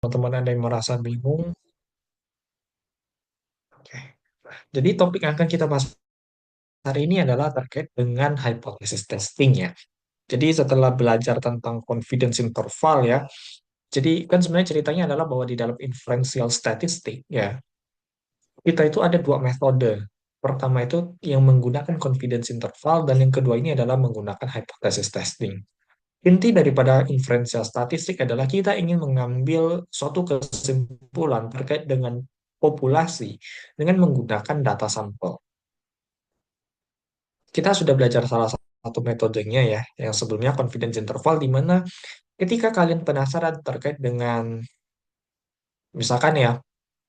Teman-teman ada yang merasa bingung. Oke. Jadi topik yang akan kita bahas hari ini adalah terkait dengan hypothesis testing ya. Jadi setelah belajar tentang confidence interval ya, jadi kan sebenarnya ceritanya adalah bahwa di dalam inferential statistic ya, kita itu ada dua metode. Pertama itu yang menggunakan confidence interval dan yang kedua ini adalah menggunakan hypothesis testing. Inti daripada inferential statistik adalah kita ingin mengambil suatu kesimpulan terkait dengan populasi dengan menggunakan data sampel. Kita sudah belajar salah satu metodenya ya, yang sebelumnya confidence interval, di mana ketika kalian penasaran terkait dengan misalkan ya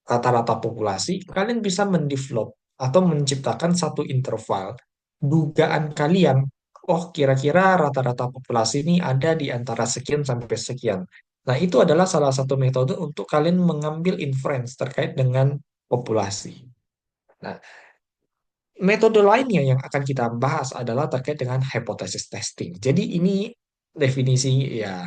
rata-rata populasi, kalian bisa mendevelop atau menciptakan satu interval dugaan kalian. Oh, kira-kira rata-rata populasi ini ada di antara sekian sampai sekian. Nah, itu adalah salah satu metode untuk kalian mengambil inference terkait dengan populasi. Nah, metode lainnya yang akan kita bahas adalah terkait dengan hypothesis testing. Jadi ini definisi ya,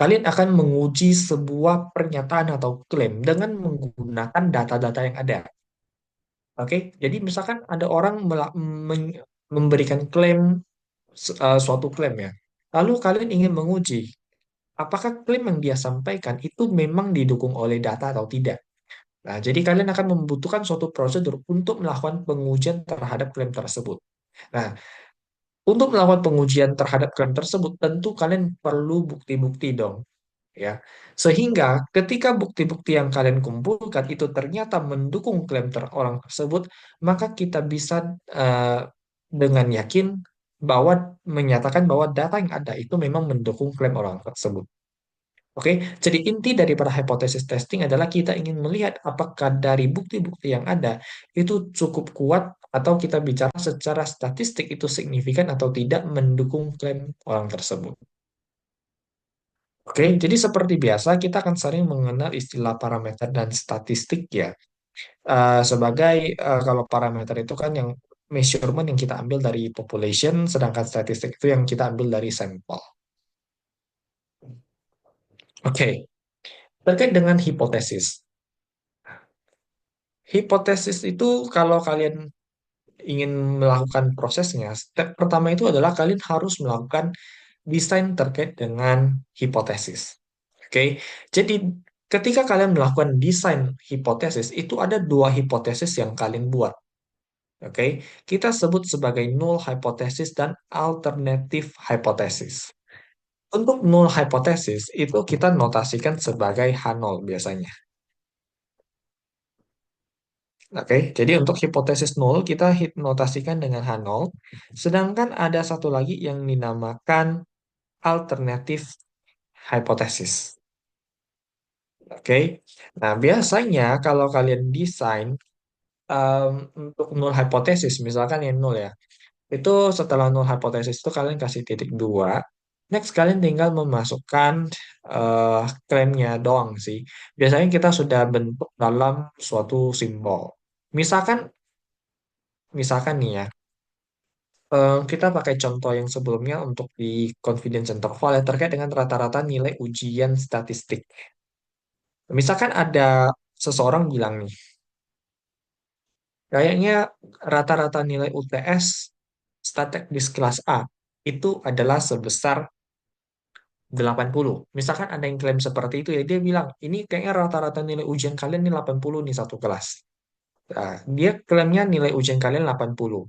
kalian akan menguji sebuah pernyataan atau klaim dengan menggunakan data-data yang ada. Oke, jadi misalkan ada orang memberikan klaim suatu klaim ya. Lalu kalian ingin menguji apakah klaim yang dia sampaikan itu memang didukung oleh data atau tidak. Nah, jadi kalian akan membutuhkan suatu prosedur untuk melakukan pengujian terhadap klaim tersebut. Nah, untuk melakukan pengujian terhadap klaim tersebut, tentu kalian perlu bukti-bukti dong, ya. Sehingga ketika bukti-bukti yang kalian kumpulkan itu ternyata mendukung klaim orang tersebut, maka kita bisa eh, dengan yakin bahwa menyatakan bahwa data yang ada itu memang mendukung klaim orang tersebut. Oke, jadi inti daripada hypothesis testing adalah kita ingin melihat apakah dari bukti-bukti yang ada itu cukup kuat atau kita bicara secara statistik itu signifikan atau tidak mendukung klaim orang tersebut. Oke, jadi seperti biasa kita akan sering mengenal istilah parameter dan statistik ya. Sebagai kalau parameter itu kan yang measurement yang kita ambil dari population, sedangkan statistik itu yang kita ambil dari sampel. Oke, terkait dengan hipotesis. Hipotesis itu kalau kalian ingin melakukan prosesnya, step pertama itu adalah kalian harus melakukan desain terkait dengan hipotesis. Oke, jadi ketika kalian melakukan desain hipotesis, itu ada dua hipotesis yang kalian buat. Oke, kita sebut sebagai null hypothesis dan alternative hypothesis. Untuk null hypothesis itu kita notasikan sebagai H0 biasanya. Oke, jadi untuk hipotesis nol kita notasikan dengan H0, sedangkan ada satu lagi yang dinamakan alternatif hypothesis. Oke, nah biasanya kalau kalian desain um, untuk null hypothesis, misalkan yang nol ya, itu setelah null hypothesis itu kalian kasih titik dua, next kalian tinggal memasukkan klaimnya doang sih. Biasanya kita sudah bentuk dalam suatu simbol. Misalkan, misalkan nih ya. Kita pakai contoh yang sebelumnya untuk di confidence interval yang terkait dengan rata-rata nilai ujian statistik. Misalkan ada seseorang bilang nih, kayaknya rata-rata nilai UTS statik di kelas A itu adalah sebesar 80. Misalkan ada yang klaim seperti itu ya, dia bilang, ini kayaknya rata-rata nilai ujian kalian nih 80 nih satu kelas. Nah, dia klaimnya nilai ujian kalian 80.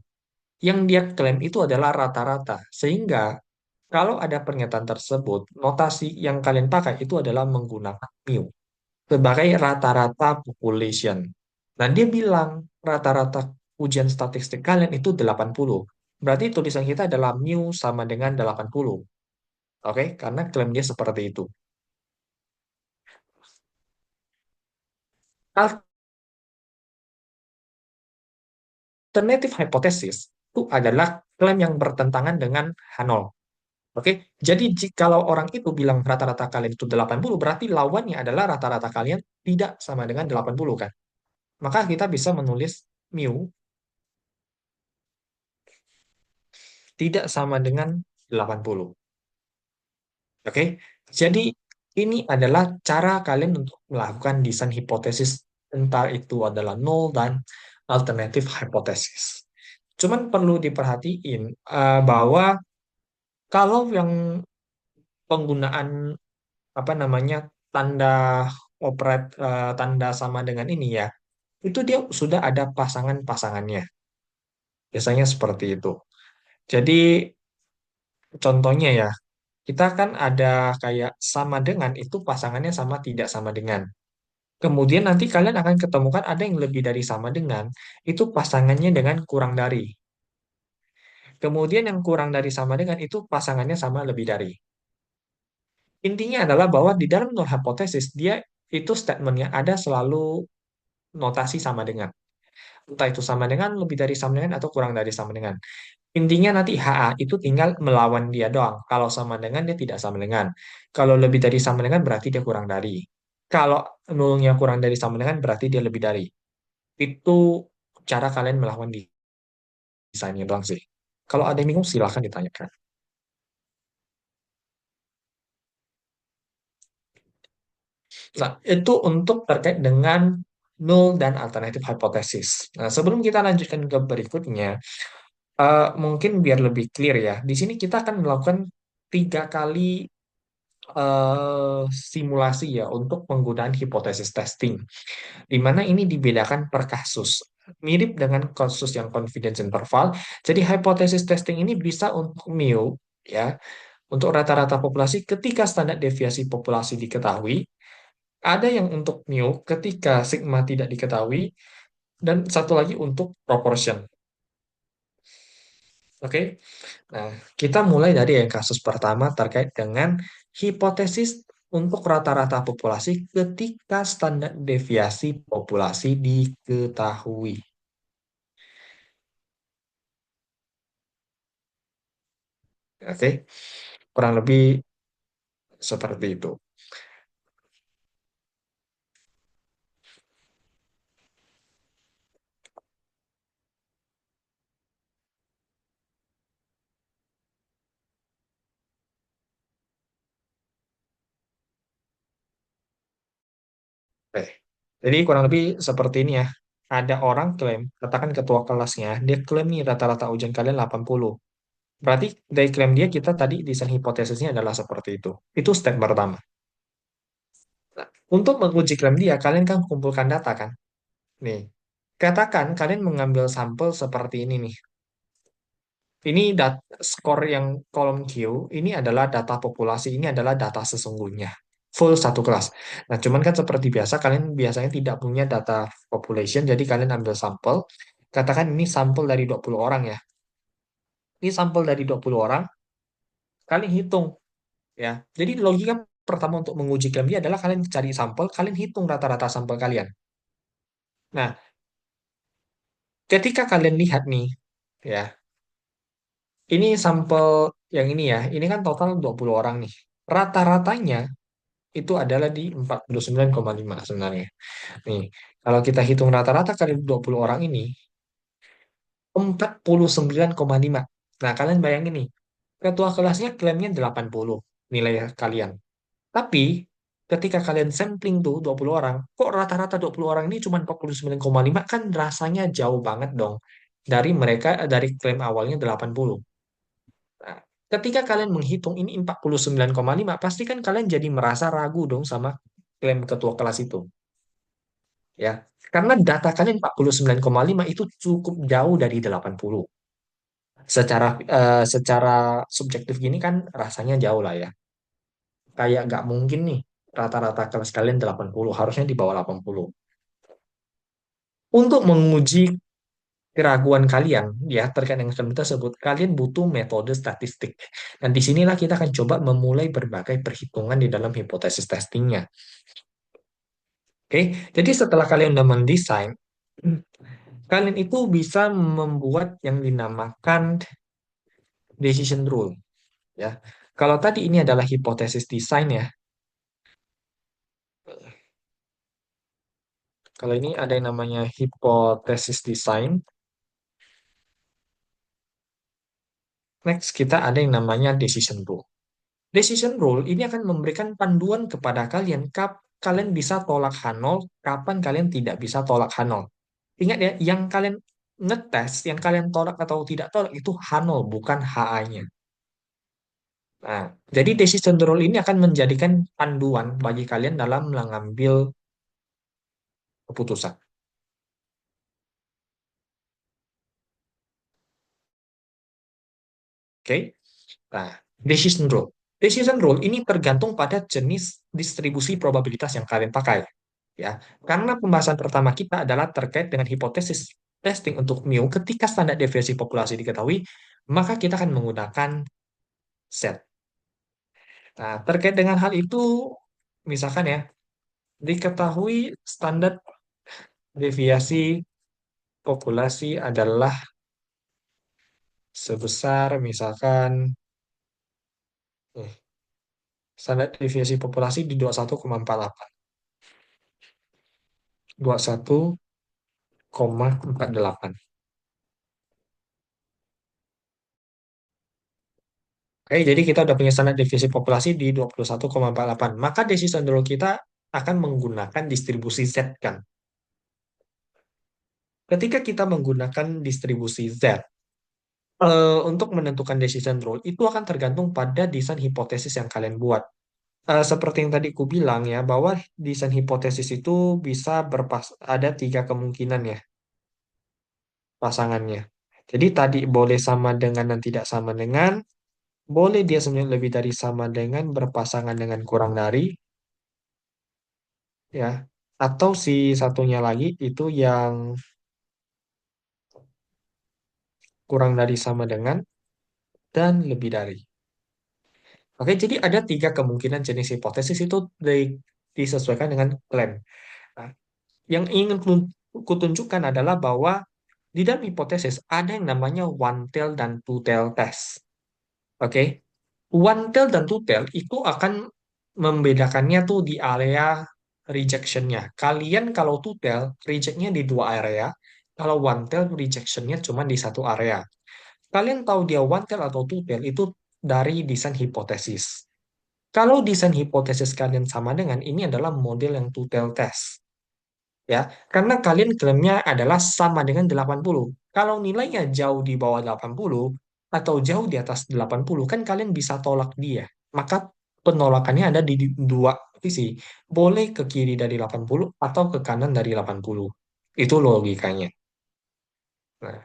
Yang dia klaim itu adalah rata-rata. Sehingga kalau ada pernyataan tersebut, notasi yang kalian pakai itu adalah menggunakan mu sebagai rata-rata population. Dan dia bilang rata-rata ujian statistik kalian itu 80. Berarti tulisan kita adalah mu sama dengan 80. Oke, karena klaim dia seperti itu. Alternative hypothesis itu adalah klaim yang bertentangan dengan H0. Oke, jadi kalau orang itu bilang rata-rata kalian itu 80, berarti lawannya adalah rata-rata kalian tidak sama dengan 80 kan? Maka kita bisa menulis mu tidak sama dengan 80. Oke, jadi Ini adalah cara kalian untuk melakukan desain hipotesis, entah itu adalah null dan alternatif hipotesis. Cuman perlu diperhatiin bahwa kalau yang penggunaan apa namanya tanda tanda sama dengan ini ya, itu dia sudah ada pasangan-pasangannya. Biasanya seperti itu. Jadi contohnya ya, kita kan ada kayak sama dengan itu pasangannya sama tidak sama dengan. Kemudian nanti kalian akan ketemukan ada yang lebih dari sama dengan, itu pasangannya dengan kurang dari. Kemudian yang kurang dari sama dengan itu pasangannya sama lebih dari. Intinya adalah bahwa di dalam null hypothesis, dia itu statementnya ada selalu notasi sama dengan. Entah itu sama dengan, lebih dari sama dengan, atau kurang dari sama dengan. Intinya nanti HA itu tinggal melawan dia doang. Kalau sama dengan, dia tidak sama dengan. Kalau lebih dari sama dengan, berarti dia kurang dari. Kalau nolnya kurang dari sama dengan, berarti dia lebih dari. Itu cara kalian melakukan desainnya doang sih. Kalau ada yang bingung, silahkan ditanyakan. Nah, itu untuk terkait dengan null dan alternatif hipotesis. Nah, sebelum kita lanjutkan ke berikutnya, mungkin biar lebih clear ya, di sini kita akan melakukan 3 kali simulasi ya untuk penggunaan hipotesis testing, di mana ini dibedakan per kasus. Mirip dengan kasus yang confidence interval, jadi hipotesis testing ini bisa untuk mu ya, untuk rata-rata populasi ketika standar deviasi populasi diketahui, ada yang untuk mu ketika sigma tidak diketahui, dan satu lagi untuk proportion. Oke, nah kita mulai dari yang kasus pertama terkait dengan hipotesis untuk rata-rata populasi ketika standar deviasi populasi diketahui. Oke, kurang lebih seperti itu. Oke, jadi kurang lebih seperti ini ya. Ada orang klaim, katakan ketua kelasnya, dia klaim nih rata-rata ujian kalian 80. Berarti dari klaim dia, kita tadi desain hipotesisnya adalah seperti itu. Itu step pertama. Nah, untuk menguji klaim dia, kalian kan kumpulkan data kan? Nih, katakan kalian mengambil sampel seperti ini nih. Ini skor yang kolom Q, ini adalah data populasi, ini adalah data sesungguhnya. Full satu kelas. Nah, cuman kan seperti biasa, kalian biasanya tidak punya data population, jadi kalian ambil sampel. Katakan ini sampel dari 20 orang ya. Ini sampel dari 20 orang, kalian hitung ya. Jadi logika pertama untuk menguji klaim dia adalah kalian cari sampel, kalian hitung rata-rata sampel kalian. Nah, ketika kalian lihat nih, ya, ini sampel yang ini ya, ini kan total 20 orang nih. Rata-ratanya itu adalah di 49,5 sebenarnya. Nih, kalau kita hitung rata-rata kali 20 orang ini, 49,5. Nah, kalian bayangin nih, ketua kelasnya klaimnya 80 nilai kalian. Tapi, ketika kalian sampling tuh 20 orang, kok rata-rata 20 orang ini cuma 49,5, kan rasanya jauh banget dong dari mereka, dari klaim awalnya 80. Nah, ketika kalian menghitung ini 49,5, pasti kan kalian jadi merasa ragu dong sama klaim ketua kelas itu, ya. Karena data kalian 49,5 itu cukup jauh dari 80. Secara subjektif gini kan rasanya jauh lah ya. Kayak nggak mungkin nih rata-rata kelas kalian 80, harusnya di bawah 80. Untuk menguji keraguan kalian ya terkait dengan film tersebut, kalian butuh metode statistik. Dan disinilah kita akan coba memulai berbagai perhitungan di dalam hipotesis testingnya. Oke, jadi setelah kalian udah mendesain, kalian itu bisa membuat yang dinamakan decision rule ya. Kalau tadi ini adalah hipotesis desain ya. Kalau ini ada yang namanya hipotesis desain. Next kita ada yang namanya decision rule. Decision rule ini akan memberikan panduan kepada kalian kalian bisa tolak H0, kapan kalian tidak bisa tolak H0. Ingat ya, yang kalian ngetes, yang kalian tolak atau tidak tolak itu H0, bukan HA-nya. Nah, jadi decision rule ini akan menjadikan panduan bagi kalian dalam mengambil keputusan. Oke? Nah, decision rule. Decision rule ini tergantung pada jenis distribusi probabilitas yang kalian pakai. Ya, karena pembahasan pertama kita adalah terkait dengan hipotesis testing untuk mu ketika standar deviasi populasi diketahui, maka kita akan menggunakan set. Nah, terkait dengan hal itu, misalkan ya, diketahui standar deviasi populasi adalah sebesar misalkan eh, standar deviasi populasi di 21,48. 21,48. Oke, jadi kita udah punya standar deviasi populasi di 21,48. Maka decision rule kita akan menggunakan distribusi Z kan. Ketika kita menggunakan distribusi Z, untuk menentukan decision rule itu akan tergantung pada desain hipotesis yang kalian buat. Seperti yang tadi ku bilang ya, bahwa desain hipotesis itu bisa ada tiga kemungkinan ya pasangannya. Jadi tadi boleh sama dengan dan tidak sama dengan, boleh dia sebenarnya lebih dari sama dengan berpasangan dengan kurang dari, ya. Atau si satunya lagi itu yang kurang dari sama dengan dan lebih dari. Oke, jadi ada tiga kemungkinan jenis hipotesis itu disesuaikan dengan klaim. Nah, yang ingin kutunjukkan adalah bahwa di dalam hipotesis ada yang namanya one tail dan two tail test. Oke, one tail dan two tail itu akan membedakannya tuh di area rejectionnya. Kalian kalau two tail rejectnya di dua area, kalau one tail rejectionnya cuma di satu area. Kalian tahu dia one tail atau two tail itu dari desain hipotesis. Kalau desain hipotesis kalian sama dengan ini adalah model yang two tail test. Ya, karena kalian klaimnya adalah sama dengan 80. Kalau nilainya jauh di bawah 80 atau jauh di atas 80, kan kalian bisa tolak dia. Maka penolakannya ada di dua sisi. Boleh ke kiri dari 80 atau ke kanan dari 80. Itu logikanya. Nah,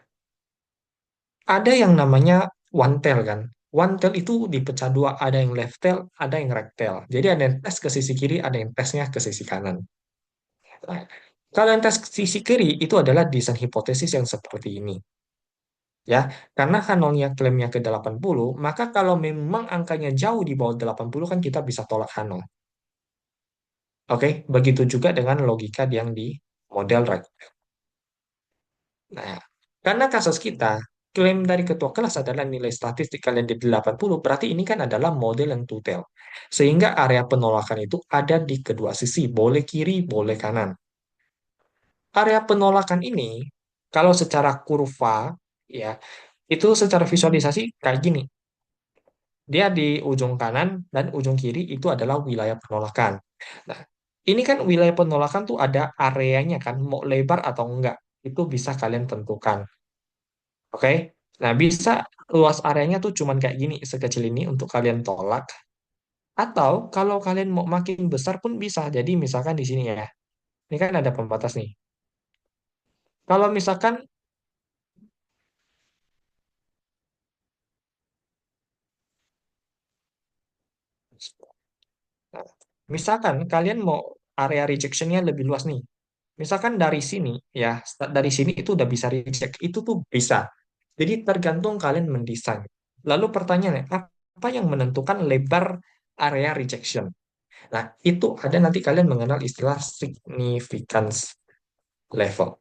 ada yang namanya one tail kan. One tail itu dipecah dua, ada yang left tail, ada yang right tail. Jadi ada yang tes ke sisi kiri, ada yang tesnya ke sisi kanan. Nah, kalau yang tes sisi kiri itu adalah desain hipotesis yang seperti ini. Ya, karena Hanolnya klaimnya ke 80, maka kalau memang angkanya jauh di bawah 80 kan kita bisa tolak Hanol. Oke, begitu juga dengan logika yang di model right. Nah, karena kasus kita, klaim dari ketua kelas adalah nilai statistik kalian di 80, berarti ini kan adalah model yang two-tail. Sehingga area penolakan itu ada di kedua sisi, boleh kiri, boleh kanan. Area penolakan ini, kalau secara kurva, ya, itu secara visualisasi kayak gini. Dia di ujung kanan dan ujung kiri itu adalah wilayah penolakan. Nah, ini kan wilayah penolakan tuh ada areanya kan, mau lebar atau enggak. Itu bisa kalian tentukan. Oke? Nah, bisa luas areanya tuh cuman kayak gini, sekecil ini untuk kalian tolak. Atau kalau kalian mau makin besar pun bisa. Jadi misalkan di sini ya. Ini kan ada pembatas nih. Kalau misalkan Nah, misalkan kalian mau area rejectionnya lebih luas nih. Misalkan dari sini ya, dari sini itu udah bisa reject. Itu tuh bisa. Jadi tergantung kalian mendesain. Lalu pertanyaannya, apa yang menentukan lebar area rejection? Nah, itu ada nanti kalian mengenal istilah significance level.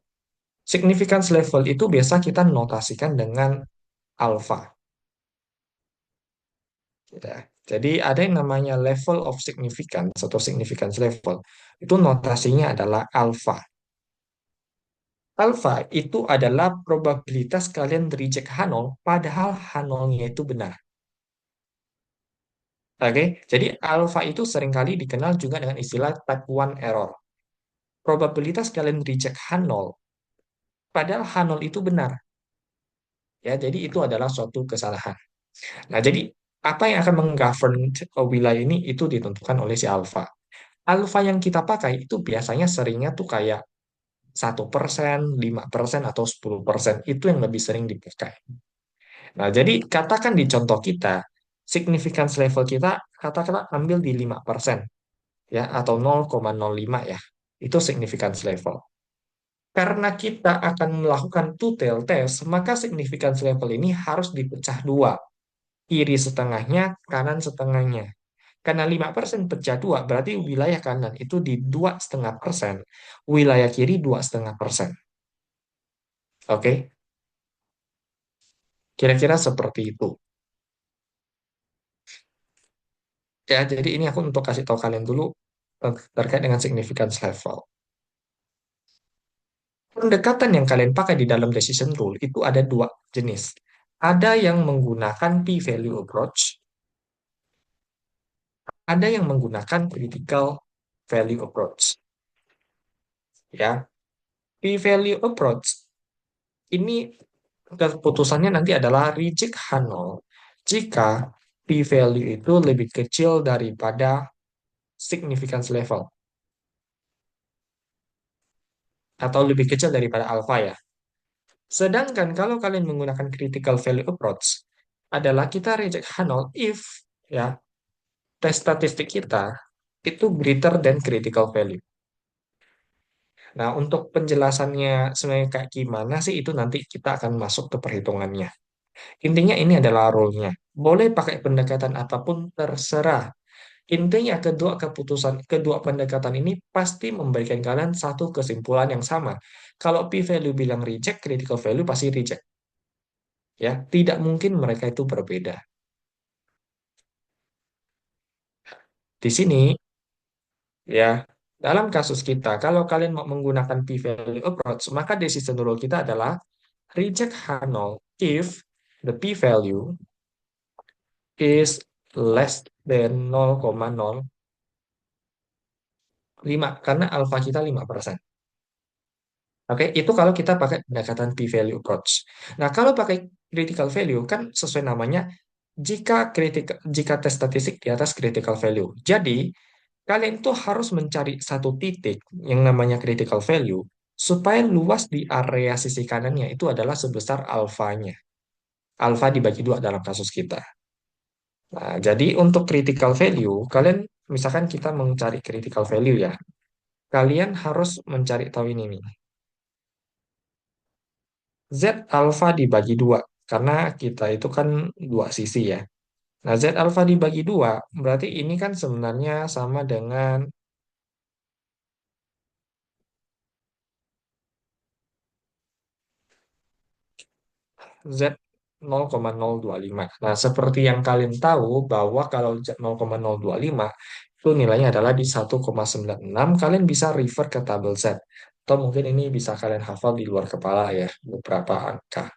Significance level itu biasa kita notasikan dengan alpha. Ya. Jadi ada yang namanya level of significance atau significance level. Itu notasinya adalah alpha. Alpha itu adalah probabilitas kalian reject H0 padahal H0-nya itu benar. Oke, jadi alpha itu seringkali dikenal juga dengan istilah type 1 error. Probabilitas kalian reject H0, padahal H0 itu benar. Ya, jadi itu adalah suatu kesalahan. Nah, jadi apa yang akan menggovern wilayah ini itu ditentukan oleh si alpha. Alpha yang kita pakai itu biasanya seringnya tuh kayak 1%, 5%, atau 10%. Itu yang lebih sering dipakai. Nah, jadi katakan di contoh kita, significance level kita katakanlah ambil di 5%, ya, atau 0,05 ya. Itu significance level. Karena kita akan melakukan two-tail test, maka significance level ini harus dipecah dua. Kiri setengahnya, kanan setengahnya. Karena 5% pecah dua, berarti wilayah kanan itu di 2,5%, wilayah kiri 2,5%. Oke, kira-kira seperti itu. Ya, jadi ini aku untuk kasih tahu kalian dulu terkait dengan significance level. Pendekatan yang kalian pakai di dalam decision rule itu ada dua jenis. Ada yang menggunakan p-value approach, ada yang menggunakan critical value approach. Ya, p-value approach ini keputusannya nanti adalah reject H0 jika p-value itu lebih kecil daripada significance level atau lebih kecil daripada alpha ya. Sedangkan kalau kalian menggunakan critical value approach adalah kita reject H0 if ya tes statistik kita itu greater than critical value. Nah, untuk penjelasannya sebenarnya kayak gimana sih itu nanti kita akan masuk ke perhitungannya. Intinya ini adalah rule-nya. Boleh pakai pendekatan apapun terserah. Intinya kedua pendekatan ini pasti memberikan kalian satu kesimpulan yang sama. Kalau p-value bilang reject, critical value pasti reject. Ya, tidak mungkin mereka itu berbeda. Di sini ya, dalam kasus kita, kalau kalian mau menggunakan p-value approach, maka decision rule kita adalah reject H0 if the p-value is less than 0,05 karena alfa kita 5%. Oke, itu kalau kita pakai pendekatan p-value approach. Nah, kalau pakai critical value kan sesuai namanya jika tes statistik di atas critical value. Jadi, kalian itu harus mencari satu titik yang namanya critical value supaya luas di area sisi kanannya itu adalah sebesar alfanya. Alfa dibagi dua dalam kasus kita. Nah, jadi untuk critical value, kalian misalkan kita mencari critical value ya, kalian harus mencari tahu ini nih. Z alfa dibagi dua, karena kita itu kan dua sisi ya. Nah, Z alfa dibagi dua, berarti ini kan sebenarnya sama dengan Z 0,025. Nah, seperti yang kalian tahu bahwa kalau Z 0,025 itu nilainya adalah di 1,96, kalian bisa refer ke tabel Z. Atau mungkin ini bisa kalian hafal di luar kepala ya, beberapa angka.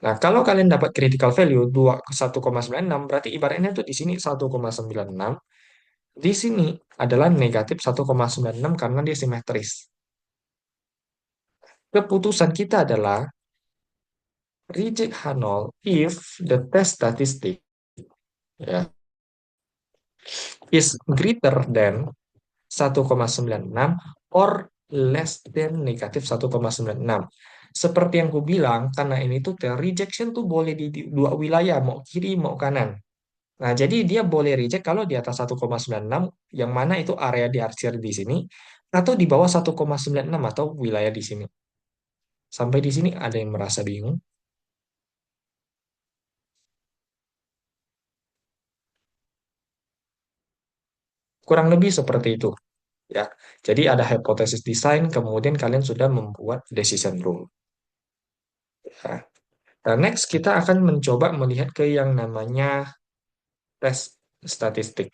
Nah, kalau kalian dapat critical value 1,96, berarti ibaratnya tuh di sini 1,96, di sini adalah negatif 1,96 karena dia simetris. Keputusan kita adalah reject H0 if the test statistic ya, is greater than 1,96 or less than negatif 1,96. Seperti yang ku bilang, karena ini tuh rejection tuh boleh di dua wilayah, mau kiri mau kanan. Nah, jadi dia boleh reject kalau di atas 1,96, yang mana itu area diarsir di sini, atau di bawah 1,96 atau wilayah di sini. Sampai di sini ada yang merasa bingung? Kurang lebih seperti itu. Ya, jadi ada hypothesis design, kemudian kalian sudah membuat decision rule. Ya. Nah, next kita akan mencoba melihat ke yang namanya tes statistik.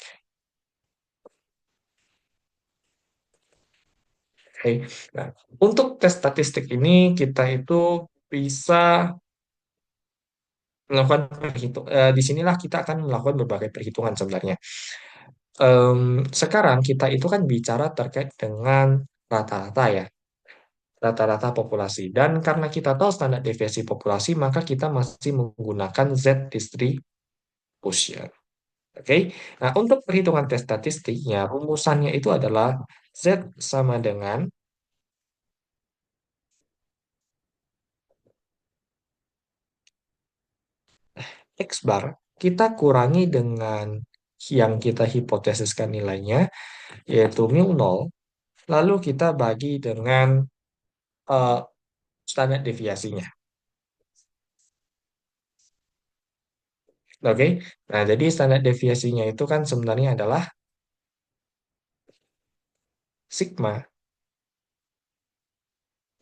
Oke. Nah, untuk tes statistik ini kita itu bisa melakukan di sinilah kita akan melakukan berbagai perhitungan sebenarnya. Sekarang kita itu kan bicara terkait dengan rata-rata ya, rata-rata populasi. Dan karena kita tahu standar deviasi populasi, maka kita masih menggunakan Z distribution. Oke. Nah, untuk perhitungan tes statistiknya, rumusannya itu adalah Z sama dengan X bar, kita kurangi dengan yang kita hipotesiskan nilainya, yaitu mu nol, lalu kita bagi dengan eh, standar deviasinya. Oke. Nah, jadi standar deviasinya itu kan sebenarnya adalah sigma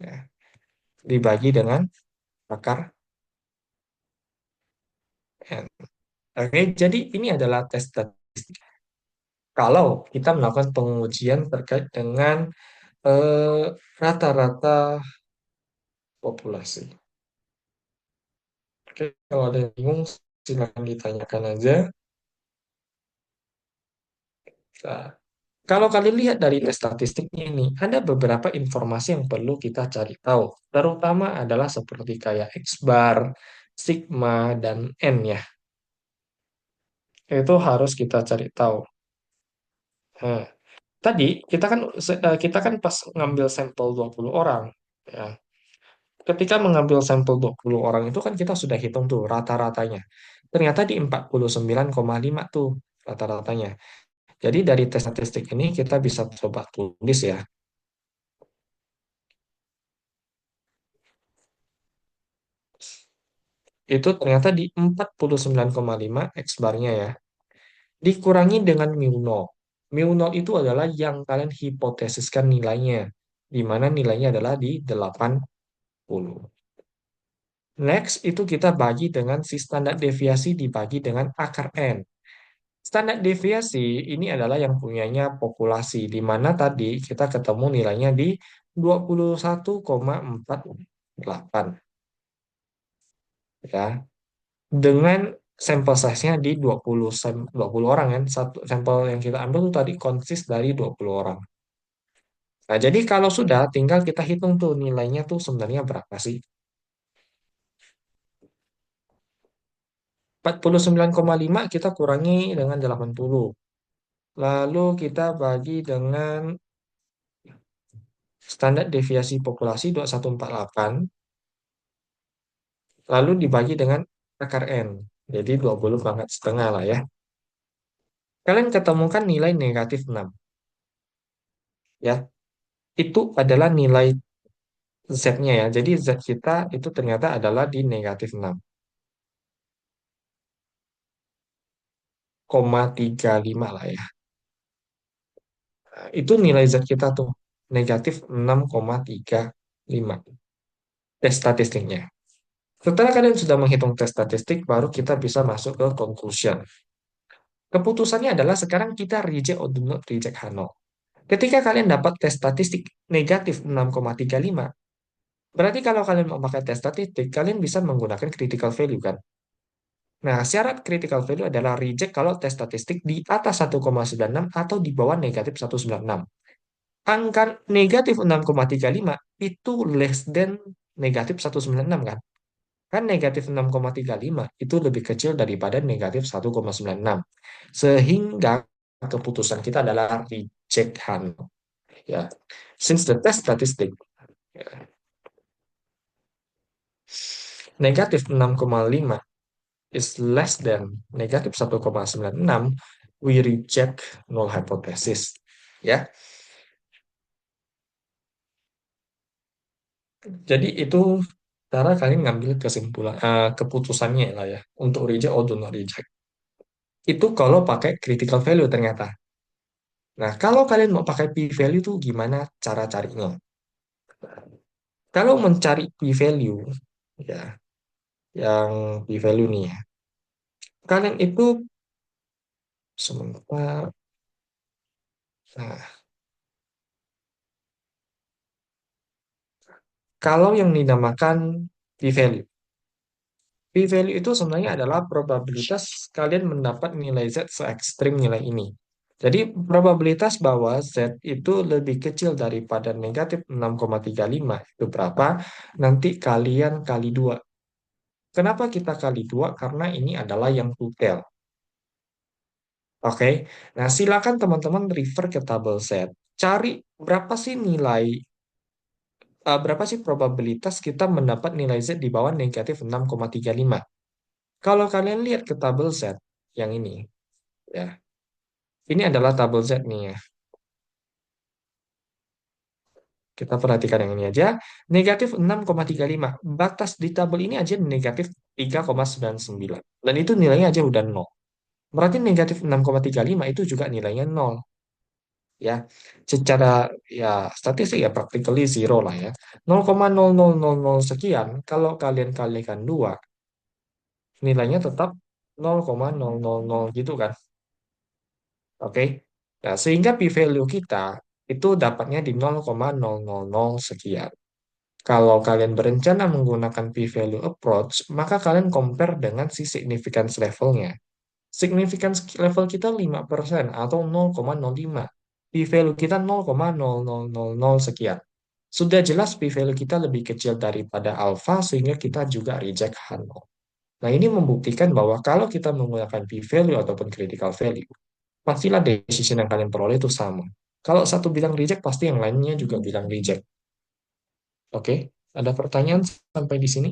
ya, dibagi dengan akar n. Oke, jadi ini adalah tes statistik. Kalau kita melakukan pengujian terkait dengan eh, rata-rata populasi. Oke, kalau ada yang bingung, silakan ditanyakan aja. Nah, kalau kalian lihat dari tes statistiknya ini, ada beberapa informasi yang perlu kita cari tahu. Terutama adalah seperti kayak X bar, sigma, dan N ya. Itu harus kita cari tahu. Nah, tadi kita kan pas ngambil sampel 20 orang. Ya. Ketika mengambil sampel 20 orang itu kan kita sudah hitung tuh rata-ratanya. Ternyata di 49,5 tuh rata-ratanya. Jadi dari tes statistik ini kita bisa coba tulis ya. Itu ternyata di 49,5 X barnya ya. Dikurangi dengan mu nol. Mu nol itu adalah yang kalian hipotesiskan nilainya. Di mana nilainya adalah di 80. Next, itu kita bagi dengan si standar deviasi dibagi dengan akar N. Standar deviasi ini adalah yang punyanya populasi, di mana tadi kita ketemu nilainya di 21,48 ya. Dengan sampel size-nya di 20 orang kan. Satu sampel yang kita ambil itu tadi konsis dari 20 orang. Nah, jadi kalau sudah tinggal kita hitung tuh nilainya tuh sebenarnya berapa sih? 49,5 kita kurangi dengan 80. Lalu kita bagi dengan standar deviasi populasi 2148, lalu dibagi dengan akar N. Jadi 20 pangkat setengah lah ya. Kalian ketemukan nilai negatif 6. Ya, itu adalah nilai Z-nya ya. Jadi Z kita itu ternyata adalah di negatif 6,35 lah ya. Nah, itu nilai Z kita tuh. Negatif 6,35. Tes statistiknya. Setelah kalian sudah menghitung tes statistik, baru kita bisa masuk ke conclusion. Keputusannya adalah sekarang kita reject or do not reject H0. Ketika kalian dapat tes statistik negatif 6,35, berarti kalau kalian mau pakai tes statistik, kalian bisa menggunakan critical value kan? Nah, syarat critical value adalah reject kalau tes statistik di atas 1,96 atau di bawah negatif 1,96. Angka negatif 6,35 itu less than negatif 1,96 kan? Kan negatif 6,35 itu lebih kecil daripada negatif 1,96. Sehingga keputusan kita adalah reject Hano. Ya. Since the test statistic ya, negatif 6,5 is less than negatif 1,96, we reject null hypothesis. Ya. Jadi itu cara kalian ngambil kesimpulan keputusannya lah ya untuk reject or do not reject. Itu kalau pakai critical value ternyata. Nah, kalau kalian mau pakai p-value itu gimana cara carinya? Kalau mencari p-value, ya, yang p-value nih ya, kalian itu sebentar, nah, kalau yang dinamakan p-value, P-value itu sebenarnya adalah probabilitas kalian mendapat nilai Z se ekstrim nilai ini. Jadi probabilitas bahwa Z itu lebih kecil daripada negatif 6,35 itu berapa? Nanti kalian kali 2. Kenapa kita kali 2? Karena ini adalah yang tutel. Oke, nah silakan teman-teman refer ke tabel Z. Cari berapa sih berapa sih probabilitas kita mendapat nilai Z di bawah negatif 6,35. Kalau kalian lihat ke tabel Z yang ini, ya, ini adalah tabel Z nih ya. Kita perhatikan yang ini aja. Negatif 6,35. Batas di tabel ini aja negatif 3,99. Dan itu nilainya aja udah nol. Berarti negatif 6,35 itu juga nilainya nol. Ya, secara ya statistik ya practically zero lah ya. 0,0000 sekian, kalau kalian kalikan 2 nilainya tetap 0,000 gitu kan. Oke. Nah, sehingga p-value kita itu dapatnya di 0,000 sekian. Kalau kalian berencana menggunakan p-value approach, maka kalian compare dengan si significance levelnya. Significance level kita 5% atau 0,05. P-value kita 0,0000 sekian. Sudah jelas p-value kita lebih kecil daripada alpha sehingga kita juga reject Hanok. Nah, ini membuktikan bahwa kalau kita menggunakan p-value ataupun critical value, pastilah decision yang kalian peroleh itu sama. Kalau satu bilang reject, pasti yang lainnya juga bilang reject. Oke, ada pertanyaan sampai di sini?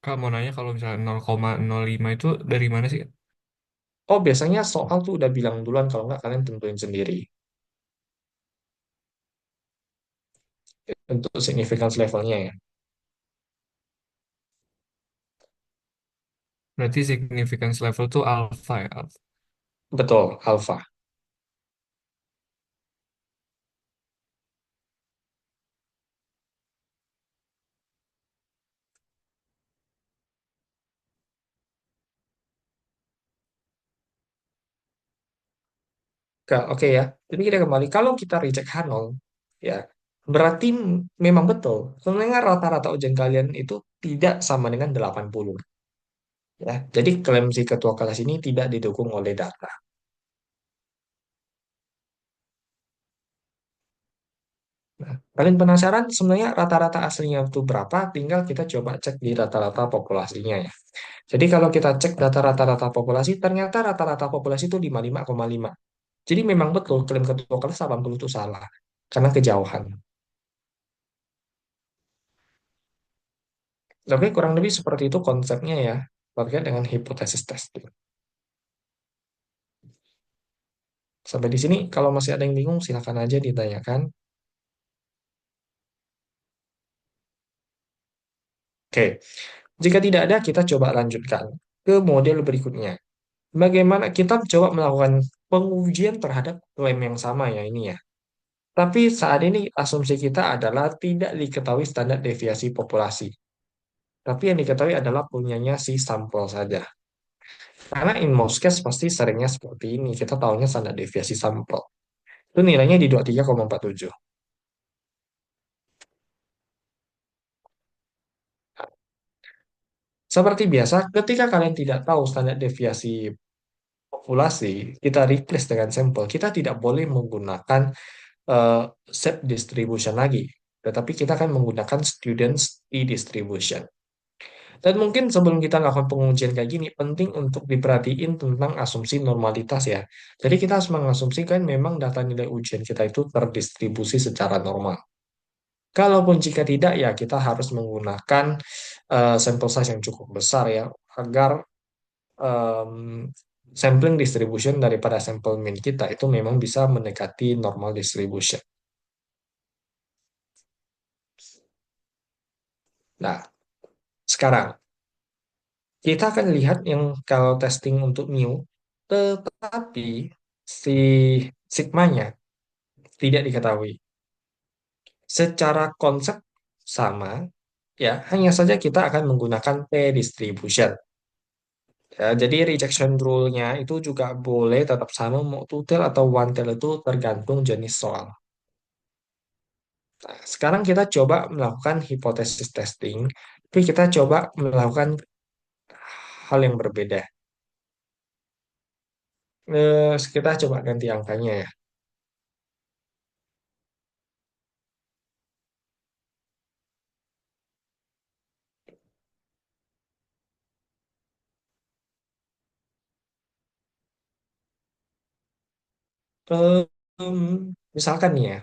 Kak mau nanya kalau misalnya 0,05 itu dari mana sih? Oh, biasanya soal tuh udah bilang duluan, kalau nggak kalian tentuin sendiri. Untuk significance levelnya ya. Berarti significance level tuh alpha ya. Alpha. Betul, alpha. Oke ya. Jadi kita kembali, kalau kita reject H0, ya, berarti memang betul. Sebenarnya rata-rata ujian kalian itu tidak sama dengan 80. Ya. Jadi klaim si ketua kelas ini tidak didukung oleh data. Nah, kalian penasaran sebenarnya rata-rata aslinya itu berapa? Tinggal kita coba cek di rata-rata populasinya ya. Jadi kalau kita cek data rata-rata populasi, ternyata rata-rata populasi itu 55,5. Jadi memang betul klaim ketua kelas 80 itu salah. Karena kejauhan. Tapi kurang lebih seperti itu konsepnya ya. Terkait dengan hipotesis testing. Sampai di sini, kalau masih ada yang bingung, silakan aja ditanyakan. Oke, jika tidak ada, kita coba lanjutkan ke model berikutnya. Bagaimana kita coba melakukan pengujian terhadap klaim yang sama ya ini ya. Tapi saat ini asumsi kita adalah tidak diketahui standar deviasi populasi. Tapi yang diketahui adalah punyanya si sampel saja. Karena in most case pasti seringnya seperti ini. Kita tahunya standar deviasi sampel. Itu nilainya di 23,47. Seperti biasa, ketika kalian tidak tahu standar deviasi populasi, kita replace dengan sampel. Kita tidak boleh menggunakan eh, set distribution lagi. Tetapi kita akan menggunakan students distribution. Dan mungkin sebelum kita melakukan pengujian kayak gini, penting untuk diperhatiin tentang asumsi normalitas ya. Jadi kita harus mengasumsikan memang data nilai ujian kita itu terdistribusi secara normal. Kalaupun jika tidak, ya kita harus menggunakan sampel size yang cukup besar ya, agar em, sampling distribution daripada sampel mean kita itu memang bisa mendekati normal distribution. Nah, sekarang kita akan lihat yang kalau testing untuk mu, tetapi si sigmanya tidak diketahui. Secara konsep sama, ya hanya saja kita akan menggunakan p-distribution. Ya, jadi rejection rule-nya itu juga boleh tetap sama mau two tail atau one tail itu tergantung jenis soal. Nah, sekarang kita coba melakukan hipotesis testing, tapi kita coba melakukan hal yang berbeda. Kita coba ganti angkanya ya. Misalkan nih ya,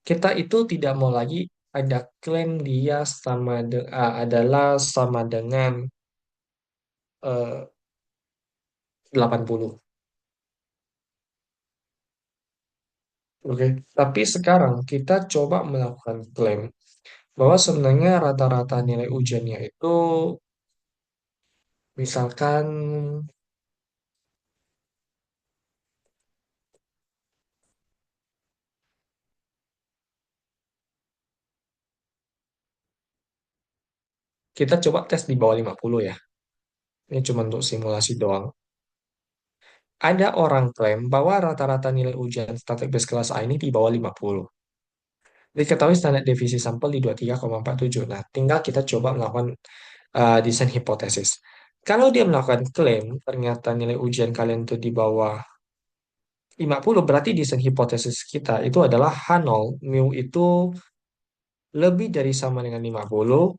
kita itu tidak mau lagi ada klaim dia adalah sama dengan 80. Oke, tapi sekarang kita coba melakukan klaim bahwa sebenarnya rata-rata nilai ujiannya itu misalkan kita coba tes di bawah 50 ya. Ini cuma untuk simulasi doang. Ada orang klaim bahwa rata-rata nilai ujian statik base kelas A ini di bawah 50. Diketahui standar devisi sampel di 23,47. Nah, tinggal kita coba melakukan desain hipotesis. Kalau dia melakukan klaim, ternyata nilai ujian kalian itu di bawah 50, berarti desain hipotesis kita itu adalah H0, mu itu lebih dari sama dengan 50,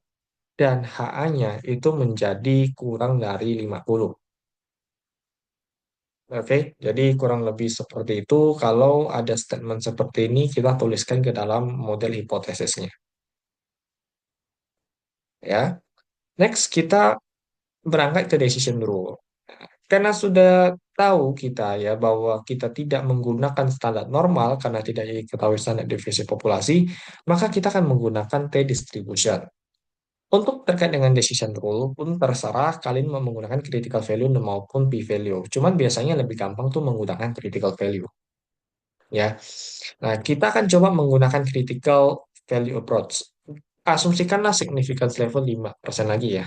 dan HA-nya itu menjadi kurang dari 50. Oke, jadi kurang lebih seperti itu. Kalau ada statement seperti ini, kita tuliskan ke dalam model hipotesisnya. Ya, next kita berangkat ke decision rule. Karena sudah tahu kita ya bahwa kita tidak menggunakan standar normal karena tidak diketahui standar deviasi populasi, maka kita akan menggunakan T-distribution. Untuk terkait dengan decision rule pun terserah kalian mau menggunakan critical value maupun p-value. Cuman biasanya lebih gampang tuh menggunakan critical value. Ya, nah kita akan coba menggunakan critical value approach. Asumsikanlah significance level 5% lagi ya.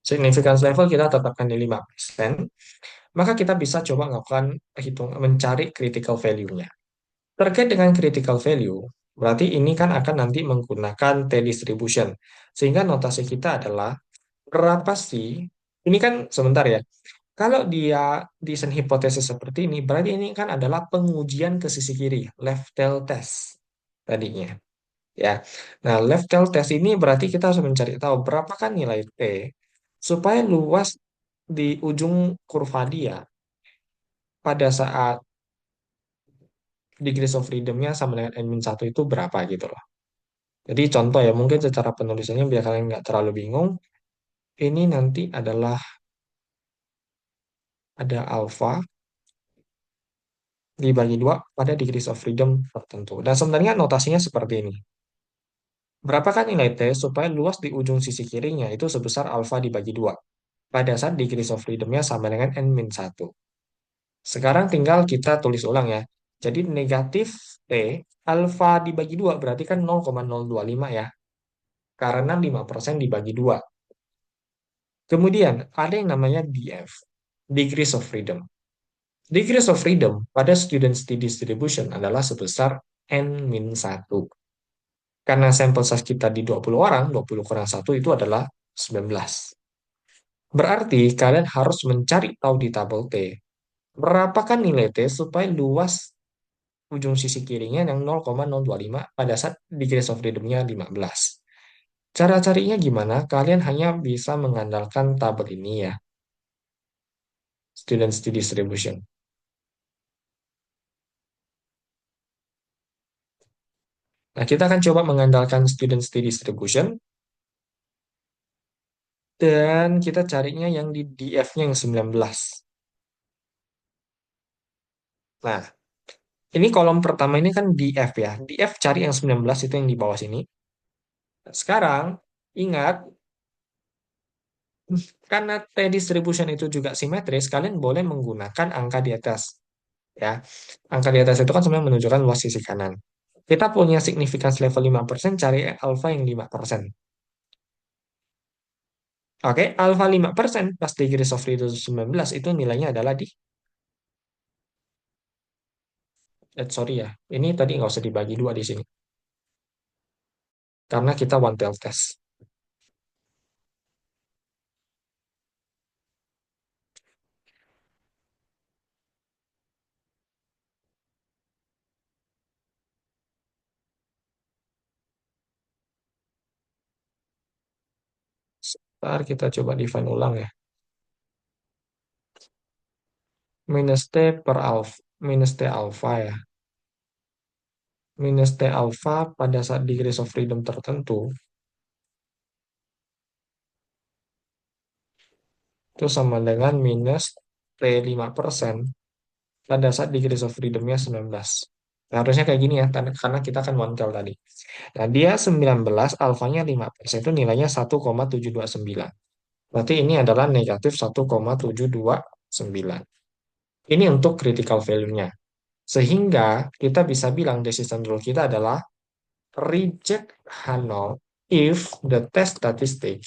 Significance level kita tetapkan di 5%. Maka kita bisa coba melakukan mencari critical value-nya. Terkait dengan critical value, berarti ini kan akan nanti menggunakan T-distribution. Sehingga notasi kita adalah berapa sih, ini kan sebentar ya, kalau dia desain hipotesis seperti ini, berarti ini kan adalah pengujian ke sisi kiri, left tail test tadinya. Ya, nah left tail test ini berarti kita harus mencari tahu berapa kan nilai T supaya luas di ujung kurva dia pada saat degrees of freedom-nya sama dengan n-1 itu berapa gitu loh. Jadi contoh ya, mungkin secara penulisannya biar kalian nggak terlalu bingung, ini nanti adalah ada alpha dibagi dua pada degrees of freedom tertentu. Dan sebenarnya notasinya seperti ini. Berapakah nilai T supaya luas di ujung sisi kirinya itu sebesar alpha dibagi dua pada saat degrees of freedom-nya sama dengan n-1. Sekarang tinggal kita tulis ulang ya. Jadi negatif T alpha dibagi 2 berarti kan 0,025 ya. Karena 5% dibagi 2. Kemudian ada yang namanya DF, Degrees of Freedom. Degrees of Freedom pada student distribution adalah sebesar n-1. Karena sampel size kita di 20 orang, 20 kurang 1 itu adalah 19. Berarti kalian harus mencari tahu di tabel T. Berapakah nilai T supaya luas ujung sisi kirinya yang 0,025 pada saat degrees of freedom-nya 15. Cara carinya gimana? Kalian hanya bisa mengandalkan tabel ini ya, student distribution. Nah, kita akan coba mengandalkan student distribution dan kita carinya yang di DF-nya yang 19. Nah, ini kolom pertama ini kan DF ya. DF cari yang 19 itu yang di bawah sini. Sekarang, ingat, karena T-distribution itu juga simetris, kalian boleh menggunakan angka di atas. Ya, angka di atas itu kan sebenarnya menunjukkan luas sisi kanan. Kita punya significance level 5%, cari alpha yang 5%. Oke, alpha 5% pas degrees of freedom 19 itu nilainya adalah di Sorry ya, ini tadi nggak usah dibagi dua di sini, karena kita one tail test. Ntar kita coba define ulang ya. Minus T per alpha, minus T alpha ya. Minus T alpha pada saat degrees of freedom tertentu, itu sama dengan minus T 5% pada saat degrees of freedom-nya 19. Nah, harusnya kayak gini ya, karena kita kan one tail tadi. Nah, dia 19, alfanya 5%, itu nilainya 1,729. Berarti ini adalah negatif 1,729. Ini untuk critical value-nya. Sehingga kita bisa bilang decision rule kita adalah reject H0 if the test statistic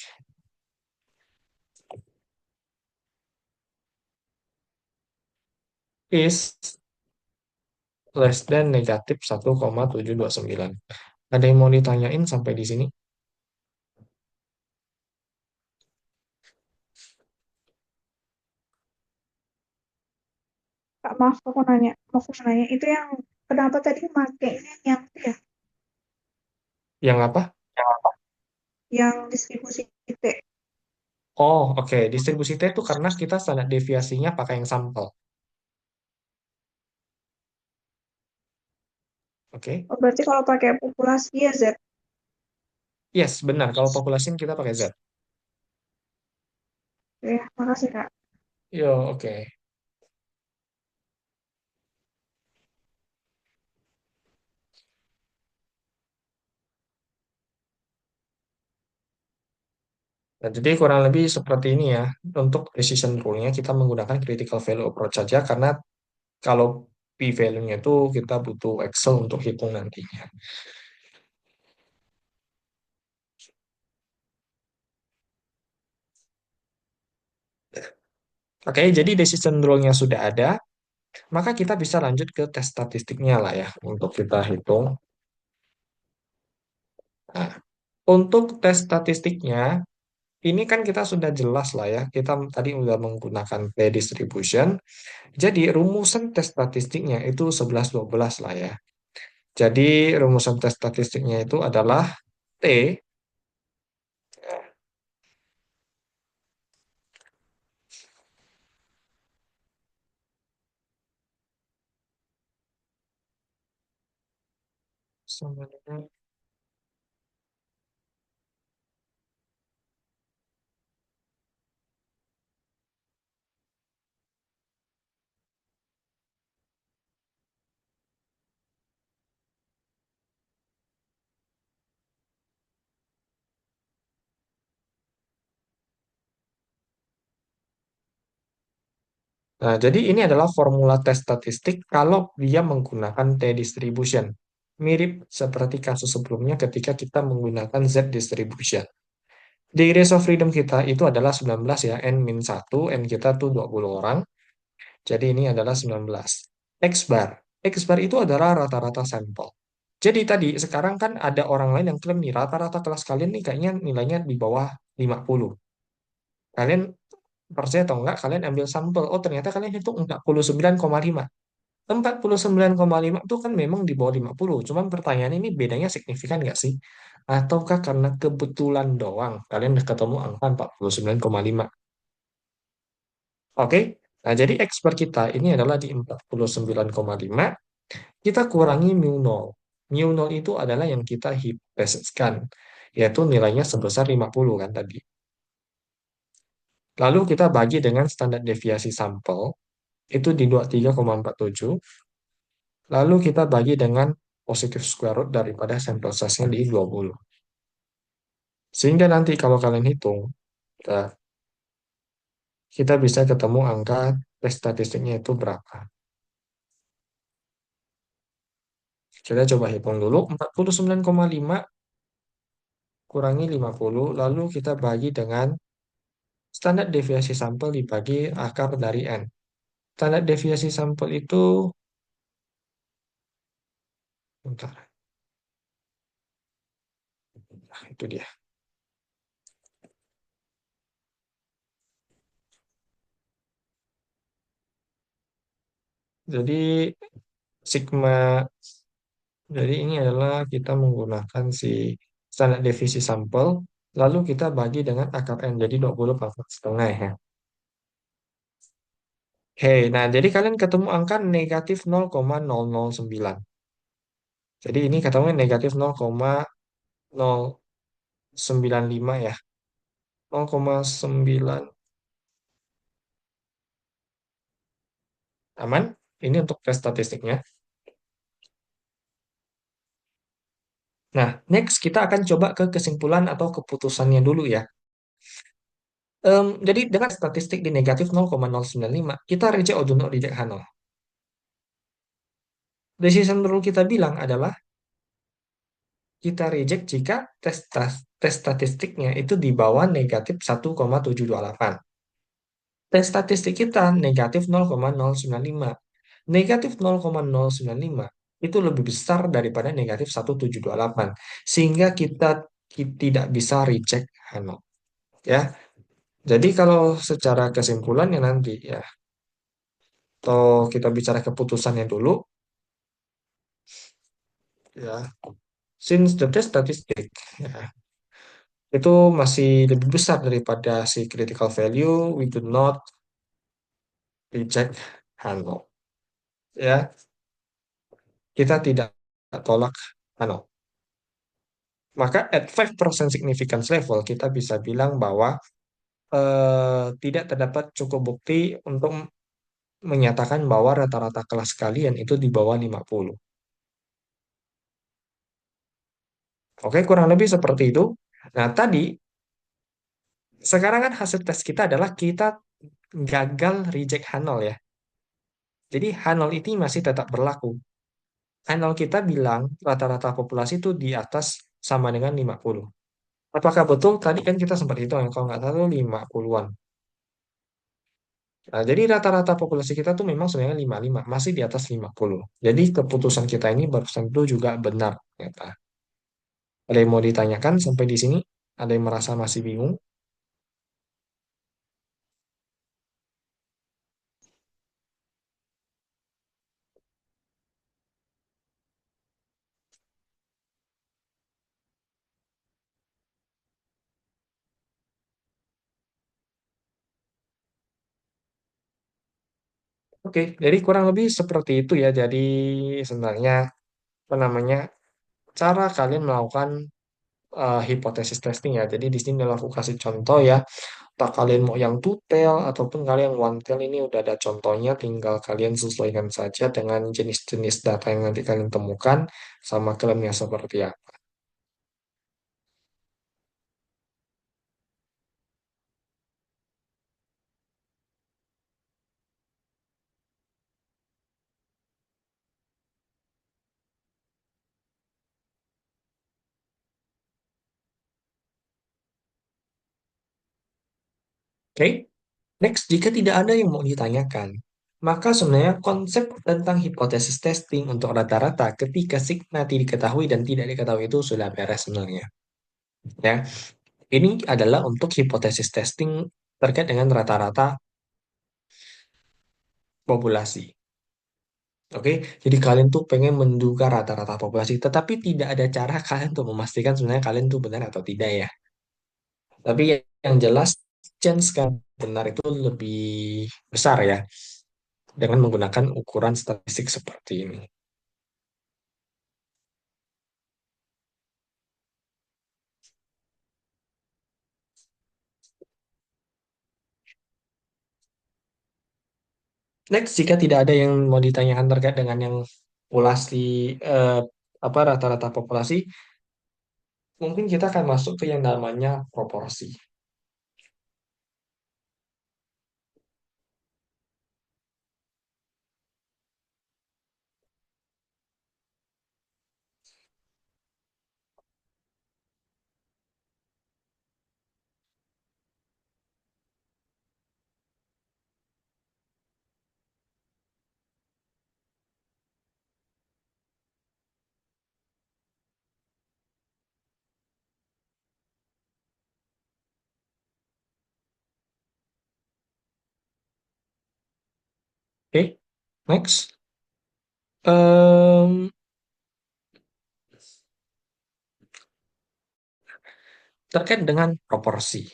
is less than negatif 1,729. Ada yang mau ditanyain sampai di sini? Kak, maaf aku nanya itu yang kenapa tadi makainya yang itu ya, Yang apa? yang distribusi T. Oh, oke. Distribusi T itu karena kita standar deviasinya pakai yang sampel. Oke. Oh, berarti kalau pakai populasi ya Z. Yes, benar. Kalau populasi kita pakai Z. Oke, makasih Kak. Yo, oke. Nah, jadi kurang lebih seperti ini ya. Untuk decision rule-nya kita menggunakan critical value approach saja karena kalau p-value-nya itu kita butuh Excel untuk hitung nantinya. Oke, jadi decision rule-nya sudah ada, maka kita bisa lanjut ke tes statistiknya lah ya untuk kita hitung. Nah, untuk tes statistiknya, ini kan kita sudah jelas lah ya. Kita tadi udah menggunakan p-distribution. Jadi rumusan tes statistiknya itu 11-12 lah ya. Jadi rumusan tes statistiknya itu adalah T sama dengan. Nah, jadi ini adalah formula tes statistik kalau dia menggunakan t-distribution. Mirip seperti kasus sebelumnya ketika kita menggunakan z-distribution. Degrees of freedom kita itu adalah 19 ya, n-1, n kita tuh 20 orang. Jadi ini adalah 19. X bar. X bar itu adalah rata-rata sampel. Jadi tadi, sekarang kan ada orang lain yang klaim nih, rata-rata kelas kalian nih kayaknya nilainya di bawah 50. Kalian percaya atau enggak, kalian ambil sampel. Oh, ternyata kalian hitung 49,5. 49,5 itu kan memang di bawah 50. Cuman pertanyaan ini bedanya signifikan nggak sih? Ataukah karena kebetulan doang kalian udah ketemu angka 49,5? Oke? Nah, jadi expert kita ini adalah di 49,5. Kita kurangi mu nol. Mu nol itu adalah yang kita hipotesiskan, yaitu nilainya sebesar 50 kan tadi. Lalu kita bagi dengan standar deviasi sampel, itu di 23,47. Lalu kita bagi dengan positive square root daripada sampel size-nya di 20. Sehingga nanti kalau kalian hitung, nah, kita bisa ketemu angka tes statistiknya itu berapa. Kita coba hitung dulu, 49,5 kurangi 50, lalu kita bagi dengan standar deviasi sampel dibagi akar dari N. Standar deviasi sampel itu Bentar. Nah, itu dia. Jadi sigma, jadi ini adalah kita menggunakan si standar deviasi sampel, lalu kita bagi dengan akar N, jadi 20 pangkat setengah ya. Hei, nah jadi kalian ketemu angka negatif 0,009. Jadi ini ketemu negatif 0,095 ya. 0,9 aman. Ini untuk tes statistiknya. Nah, next kita akan coba ke kesimpulan atau keputusannya dulu ya. Jadi dengan statistik di negatif 0,095, kita reject or do not reject H0. Decision rule kita bilang adalah kita reject jika tes statistiknya itu di bawah negatif 1,728. Tes statistik kita negatif 0,095. Negatif 0,095 itu lebih besar daripada negatif 1,728. Sehingga kita tidak bisa reject H0. Ya, jadi kalau secara kesimpulannya nanti ya, atau kita bicara keputusannya dulu, ya, since the test statistic ya, itu masih lebih besar daripada si critical value, we do not reject Hano. Ya, kita tidak tolak Hano. Maka at 5% significance level kita bisa bilang bahwa tidak terdapat cukup bukti untuk menyatakan bahwa rata-rata kelas kalian itu di bawah 50. Oke, kurang lebih seperti itu. Nah, tadi sekarang kan hasil tes kita adalah kita gagal reject H0 ya. Jadi H0 ini masih tetap berlaku. H0 kita bilang rata-rata populasi itu di atas sama dengan 50. Apakah betul? Tadi kan kita sempat hitung ya, kalau nggak salah 50-an. Nah, jadi rata-rata populasi kita tuh memang sebenarnya 55, masih di atas 50. Jadi keputusan kita ini barusan itu juga benar. Ternyata. Ada yang mau ditanyakan sampai di sini? Ada yang merasa masih bingung? Oke, jadi kurang lebih seperti itu ya. Jadi sebenarnya apa namanya cara kalian melakukan hipotesis testing ya. Jadi di sini aku kasih contoh ya. Tak kalian mau yang two tail ataupun kalian one tail ini udah ada contohnya. Tinggal kalian sesuaikan saja dengan jenis-jenis data yang nanti kalian temukan sama klaimnya seperti apa. Oke, next jika tidak ada yang mau ditanyakan, maka sebenarnya konsep tentang hipotesis testing untuk rata-rata ketika sigma tidak diketahui dan tidak diketahui itu sudah beres sebenarnya. Ya, ini adalah untuk hipotesis testing terkait dengan rata-rata populasi. Oke, jadi kalian tuh pengen menduga rata-rata populasi, tetapi tidak ada cara kalian untuk memastikan sebenarnya kalian tuh benar atau tidak ya. Tapi yang jelas chance kan benar itu lebih besar ya dengan menggunakan ukuran statistik seperti ini. Next, jika tidak ada yang mau ditanyakan terkait dengan yang populasi eh, apa rata-rata populasi, mungkin kita akan masuk ke yang namanya proporsi. Oke, next. Em, Terkait dengan proporsi.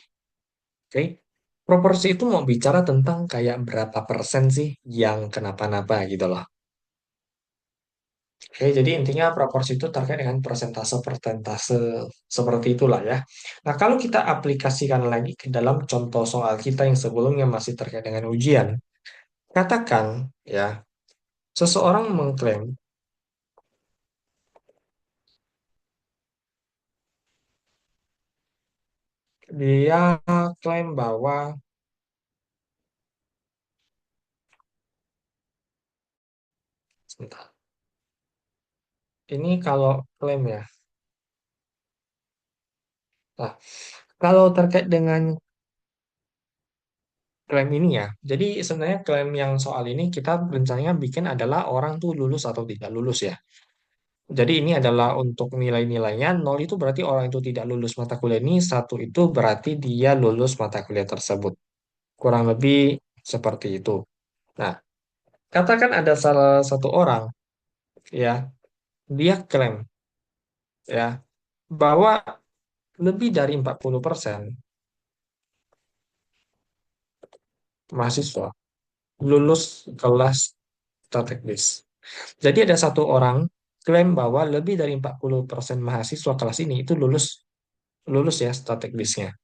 Oke, proporsi itu mau bicara tentang kayak berapa persen sih yang kenapa-napa gitu loh. Oke, jadi intinya proporsi itu terkait dengan persentase-persentase seperti itulah ya. Nah, kalau kita aplikasikan lagi ke dalam contoh soal kita yang sebelumnya masih terkait dengan ujian, katakan ya, seseorang mengklaim, dia klaim bahwa, sebentar, ini kalau klaim ya. Nah, kalau terkait dengan klaim ini ya, jadi sebenarnya klaim yang soal ini kita rencananya bikin adalah orang tuh lulus atau tidak lulus ya. Jadi ini adalah untuk nilai-nilainya, nol itu berarti orang itu tidak lulus mata kuliah ini, satu itu berarti dia lulus mata kuliah tersebut. Kurang lebih seperti itu. Nah, katakan ada salah satu orang ya, dia klaim ya bahwa lebih dari 40% mahasiswa lulus kelas teknis. Jadi ada satu orang klaim bahwa lebih dari 40% mahasiswa kelas ini itu lulus lulus ya stateknisnya.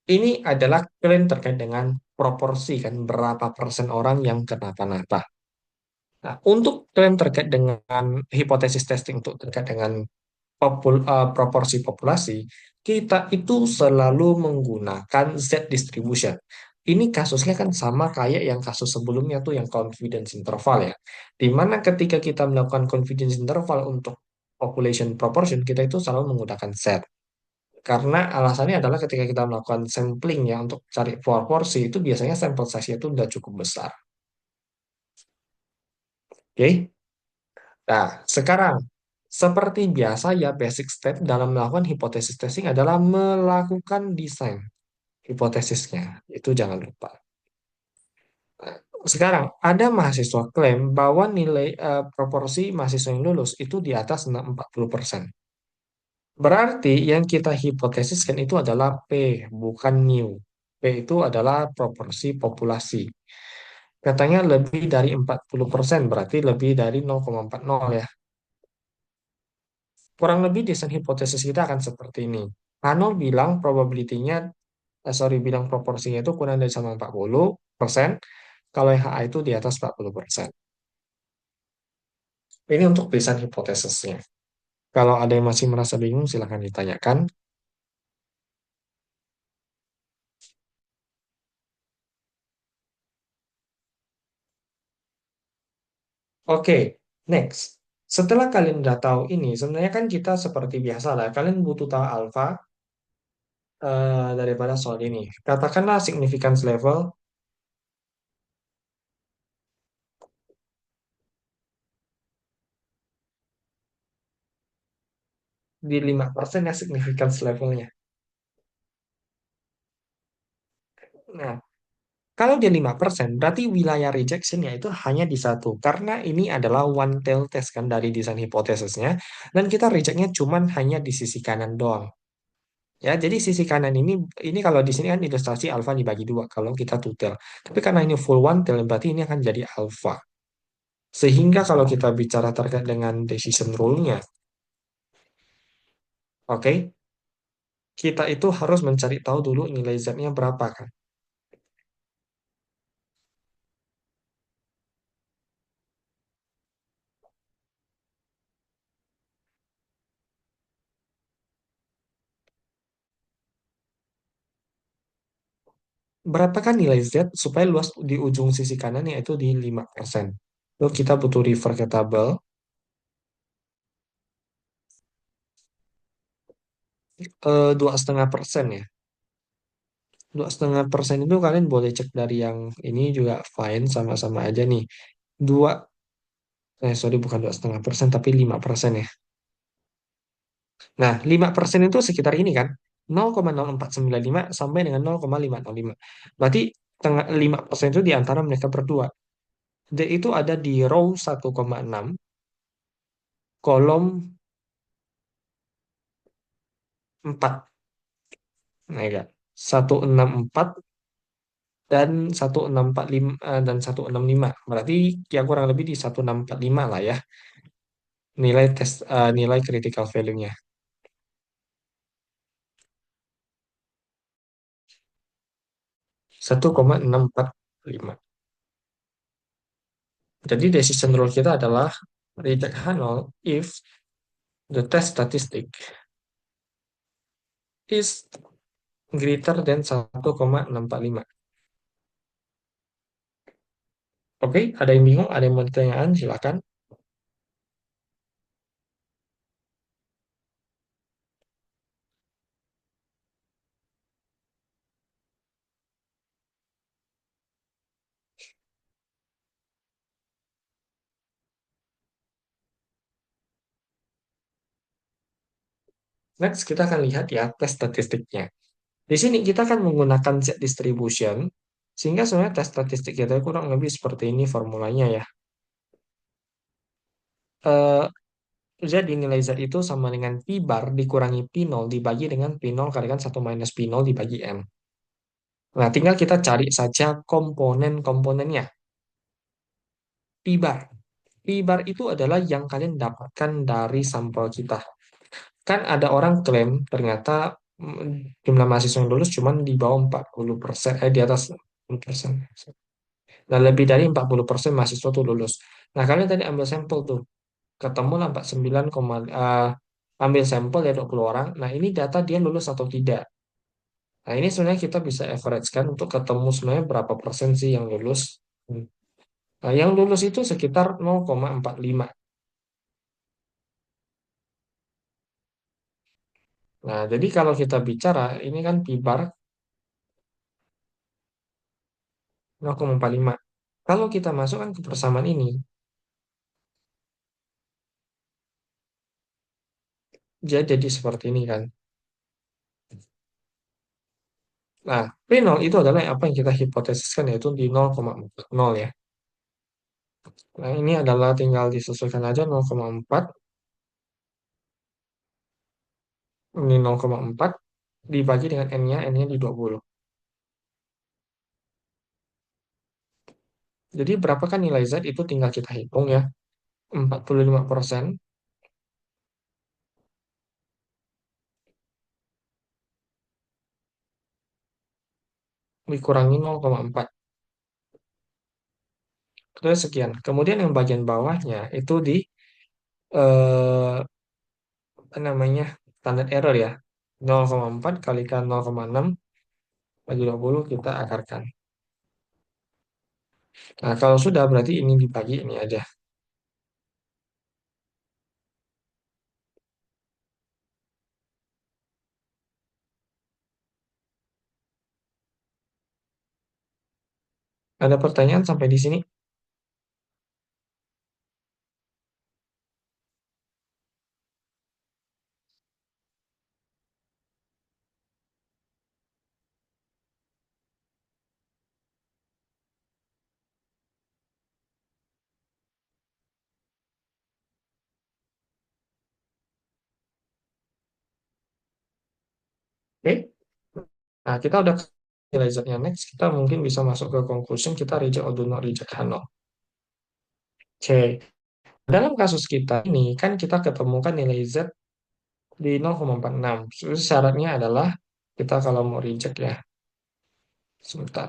Ini adalah klaim terkait dengan proporsi kan berapa persen orang yang kenapa-napa. Nah, untuk klaim terkait dengan hipotesis testing untuk terkait dengan proporsi populasi, kita itu selalu menggunakan Z distribution. Ini kasusnya kan sama kayak yang kasus sebelumnya tuh yang confidence interval ya. Di mana ketika kita melakukan confidence interval untuk population proportion, kita itu selalu menggunakan Z. Karena alasannya adalah ketika kita melakukan sampling ya untuk cari proporsi itu biasanya sampel size itu udah cukup besar. Oke. Nah, sekarang seperti biasa ya basic step dalam melakukan hipotesis testing adalah melakukan desain hipotesisnya. Itu jangan lupa. Nah, sekarang ada mahasiswa klaim bahwa nilai proporsi mahasiswa yang lulus itu di atas 40%. Berarti yang kita hipotesiskan itu adalah P, bukan mu. P itu adalah proporsi populasi. Katanya lebih dari 40%, berarti lebih dari 0,40 ya. Kurang lebih desain hipotesis kita akan seperti ini. Arnold bilang probability-nya, bilang proporsinya itu kurang dari sama 40%, kalau yang HA itu di atas 40%. Ini untuk desain hipotesisnya. Kalau ada yang masih merasa bingung, silahkan ditanyakan. Oke, next. Setelah kalian udah tahu ini, sebenarnya kan kita seperti biasa lah. Kalian butuh tahu alfa daripada soal ini. Katakanlah significance level di 5% ya significance levelnya. Nah, kalau dia 5%, berarti wilayah rejectionnya itu hanya di satu. Karena ini adalah one tail test kan dari desain hipotesisnya. Dan kita rejectnya cuman hanya di sisi kanan doang. Ya, jadi sisi kanan ini kalau di sini kan ilustrasi alfa dibagi dua kalau kita two tail. Tapi karena ini full one tail, berarti ini akan jadi alfa. Sehingga kalau kita bicara terkait dengan decision rule-nya, oke, kita itu harus mencari tahu dulu nilai Z-nya berapa kan. Berapakah nilai Z supaya luas di ujung sisi kanan yaitu di 5%. Lalu kita butuh refer ke tabel. 2,5% ya. 2,5% itu kalian boleh cek dari yang ini juga fine, sama-sama aja nih. Dua, sorry bukan 2,5% tapi 5% ya. Nah, 5% itu sekitar ini kan. 0,0495 sampai dengan 0,505. Berarti tengah 5% itu di antara mereka berdua. D itu ada di row 1,6, kolom 4. Nah, ya. 164 dan 1645 dan 165. Berarti ya kurang lebih di 1645 lah ya nilai critical value-nya. 1645. Jadi decision rule kita adalah reject Hanol if the test statistic is greater than 1,645. Oke, ada yang bingung, ada yang mau ditanyaan, silakan. Next, kita akan lihat ya tes statistiknya. Di sini kita akan menggunakan Z distribution, sehingga sebenarnya tes statistik kita kurang lebih seperti ini formulanya ya. Eh, Jadi nilai Z itu sama dengan P bar dikurangi P0 dibagi dengan P0 kalikan 1 minus P0 dibagi M. Nah, tinggal kita cari saja komponen-komponennya. P bar. P bar itu adalah yang kalian dapatkan dari sampel kita. Kan ada orang klaim ternyata jumlah mahasiswa yang lulus cuma di bawah 40%, di atas 40%. Nah, lebih dari 40% mahasiswa tuh lulus. Nah, kalian tadi ambil sampel tuh, ketemu lah 49, ambil sampel ya 20 orang. Nah, ini data dia lulus atau tidak. Nah, ini sebenarnya kita bisa average kan untuk ketemu sebenarnya berapa persen sih yang lulus. Nah, yang lulus itu sekitar 0,45. Nah, jadi kalau kita bicara, ini kan P bar 0,45. Kalau kita masukkan ke persamaan ini, jadi seperti ini kan. Nah, P0 itu adalah apa yang kita hipotesiskan yaitu di 0,40 ya. Nah, ini adalah tinggal disesuaikan aja 0,4, ini 0,4 dibagi dengan N-nya di 20. Jadi berapa kan nilai Z itu tinggal kita hitung ya. 45% dikurangi 0,4. Terus sekian. Kemudian yang bagian bawahnya itu di eh, apa namanya standar error ya. 0,4 kalikan 0,6 bagi 20 kita akarkan. Nah, kalau sudah berarti ini dibagi ini aja. Ada pertanyaan sampai di sini? Oke. Nah, kita udah nilai Z-nya next. Kita mungkin bisa masuk ke conclusion. Kita reject or do not reject Hano. Oke. Dalam kasus kita ini, kan kita ketemukan nilai Z di 0,46. Terus syaratnya adalah kita kalau mau reject ya. Sebentar.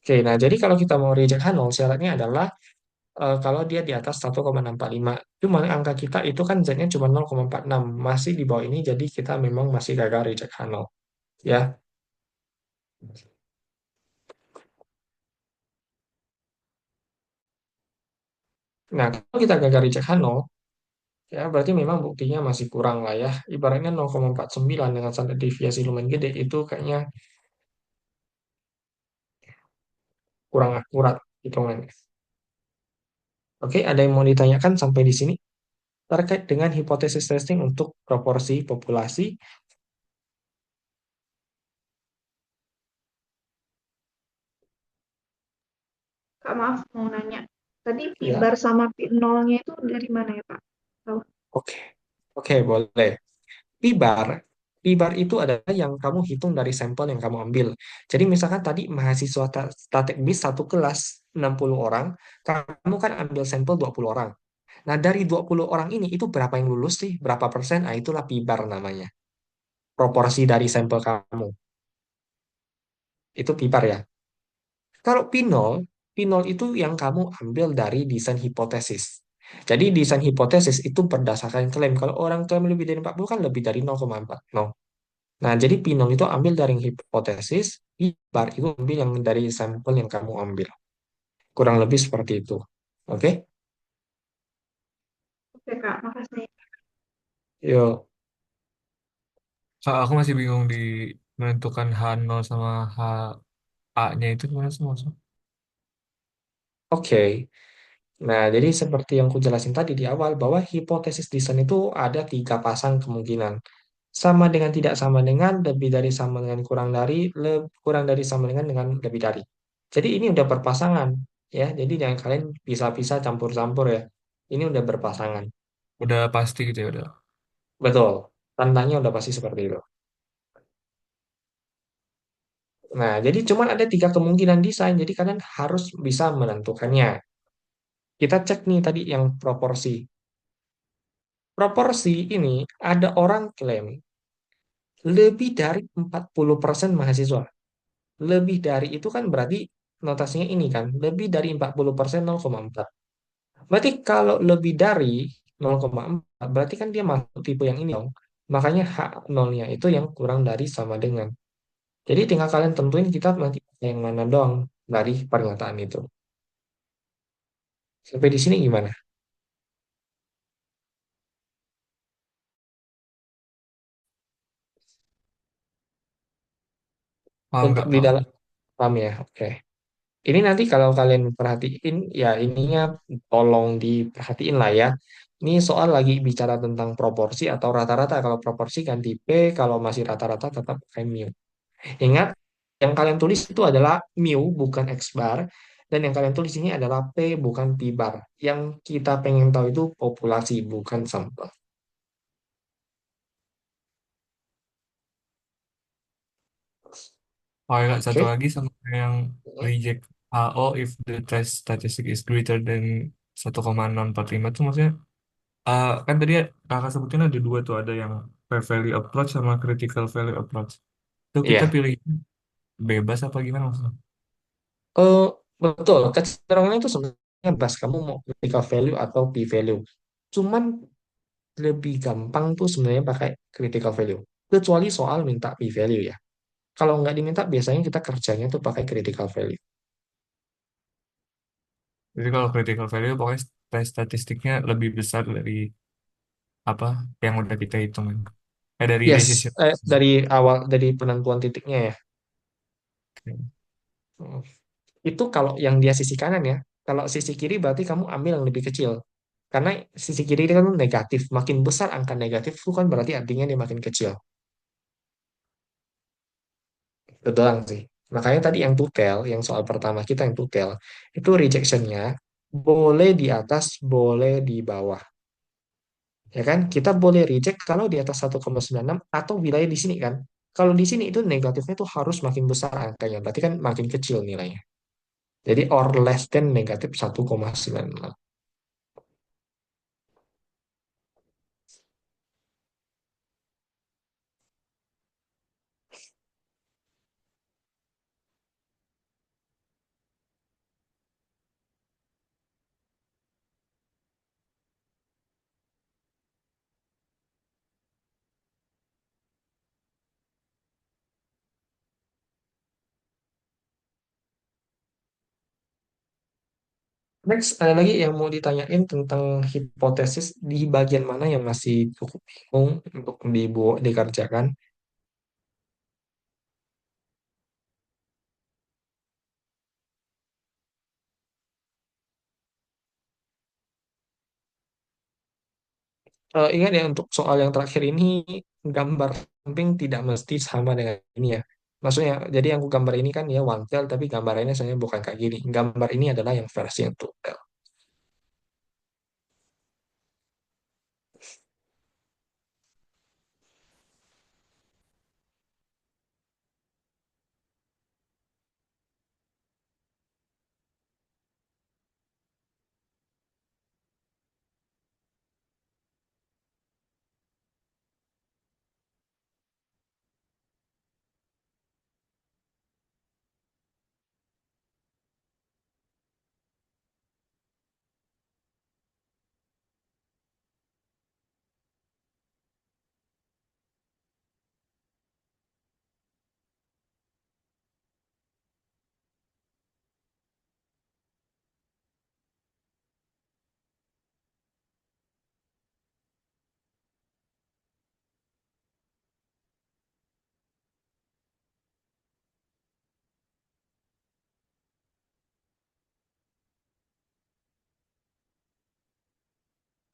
Oke, nah jadi kalau kita mau reject Hanol, syaratnya adalah kalau dia di atas 1,645. Cuma angka kita itu kan Z-nya cuma 0,46. Masih di bawah ini, jadi kita memang masih gagal reject Hanol. Ya. Nah, kalau kita gagal reject Hanol, ya berarti memang buktinya masih kurang lah ya. Ibaratnya 0,49 dengan standar deviasi lumayan gede, itu kayaknya kurang akurat hitungannya. Oke, ada yang mau ditanyakan sampai di sini? Terkait dengan hipotesis testing untuk proporsi populasi Kak, maaf mau nanya. Tadi P Ya, bar sama P nolnya itu dari mana ya, Pak? Tahu? oke. Oke, boleh. Pibar, pibar itu adalah yang kamu hitung dari sampel yang kamu ambil. Jadi misalkan tadi mahasiswa statik bis satu kelas 60 orang, kamu kan ambil sampel 20 orang. Nah, dari 20 orang ini, itu berapa yang lulus sih? Berapa persen? Nah, itulah pibar namanya. Proporsi dari sampel kamu. Itu pibar ya. Kalau pinol, pinol itu yang kamu ambil dari desain hipotesis. Jadi desain hipotesis itu berdasarkan klaim. Kalau orang klaim lebih dari 40 kan lebih dari 0,40. Nah, jadi pinol itu ambil dari hipotesis, pibar itu ambil yang dari sampel yang kamu ambil. Kurang lebih seperti itu. Oke? Oke, Kak, makasih. Yuk. Kak, aku masih bingung di menentukan H0 sama HA-nya itu gimana sih maksudnya? Oke. Nah, jadi seperti yang ku jelasin tadi di awal, bahwa hipotesis desain itu ada tiga pasang kemungkinan. Sama dengan tidak sama dengan, lebih dari sama dengan kurang dari, kurang dari sama dengan lebih dari. Jadi ini udah berpasangan, ya. Jadi jangan kalian pisah-pisah campur-campur ya. Ini udah berpasangan. Udah pasti gitu ya udah. Betul. Tandanya udah pasti seperti itu. Nah, jadi cuman ada tiga kemungkinan desain, jadi kalian harus bisa menentukannya. Kita cek nih tadi yang proporsi. Proporsi ini ada orang klaim lebih dari 40% mahasiswa. Lebih dari itu kan berarti notasinya ini kan, lebih dari 40% 0,4. Berarti kalau lebih dari 0,4, berarti kan dia masuk tipe yang ini dong. Makanya hak nolnya itu yang kurang dari sama dengan. Jadi tinggal kalian tentuin kita nanti yang mana dong dari pernyataan itu. Sampai di sini gimana? Paham Untuk nggak di paham? dalam paham ya, oke. Ini nanti kalau kalian perhatiin, ya ininya tolong diperhatiin lah ya. Ini soal lagi bicara tentang proporsi atau rata-rata. Kalau proporsi ganti P, kalau masih rata-rata tetap pakai mu. Ingat, yang kalian tulis itu adalah mu, bukan X bar. Dan yang kalian tulis ini adalah P, bukan P bar. Yang kita pengen tahu itu populasi, bukan sampel. Oh ya, satu Oke? lagi sama kayak yang reject HO if the test statistic is greater than 1,645 itu maksudnya kan tadi kakak sebutin ada dua tuh, ada yang fair value approach sama critical value approach. Itu kita Iya. pilih bebas apa gimana maksudnya? Eh, betul, kecenderungan itu sebenarnya bebas kamu mau critical value atau P value. Cuman lebih gampang tuh sebenarnya pakai critical value. Kecuali soal minta P value ya. Kalau nggak diminta, biasanya kita kerjanya tuh pakai critical value. Jadi kalau critical value pokoknya tes statistiknya lebih besar dari apa yang udah kita hitung. Dari Yes, decision. dari awal, dari penentuan titiknya ya. Hmm. Itu kalau yang dia sisi kanan ya. Kalau sisi kiri berarti kamu ambil yang lebih kecil. Karena sisi kiri itu kan negatif. Makin besar angka negatif itu kan berarti artinya dia makin kecil. Itu doang sih. Makanya tadi yang tutel, yang soal pertama kita yang tutel, itu rejectionnya boleh di atas, boleh di bawah. Ya kan? Kita boleh reject kalau di atas 1,96 atau wilayah di sini kan. Kalau di sini itu negatifnya itu harus makin besar angkanya. Berarti kan makin kecil nilainya. Jadi or less than negatif 1,96. Next, ada lagi yang mau ditanyain tentang hipotesis di bagian mana yang masih cukup bingung untuk dikerjakan. Ingat ya untuk soal yang terakhir ini gambar samping tidak mesti sama dengan ini ya. Maksudnya, jadi yang aku gambar ini kan ya one tail, tapi gambarannya sebenarnya bukan kayak gini. Gambar ini adalah yang versi yang two tail.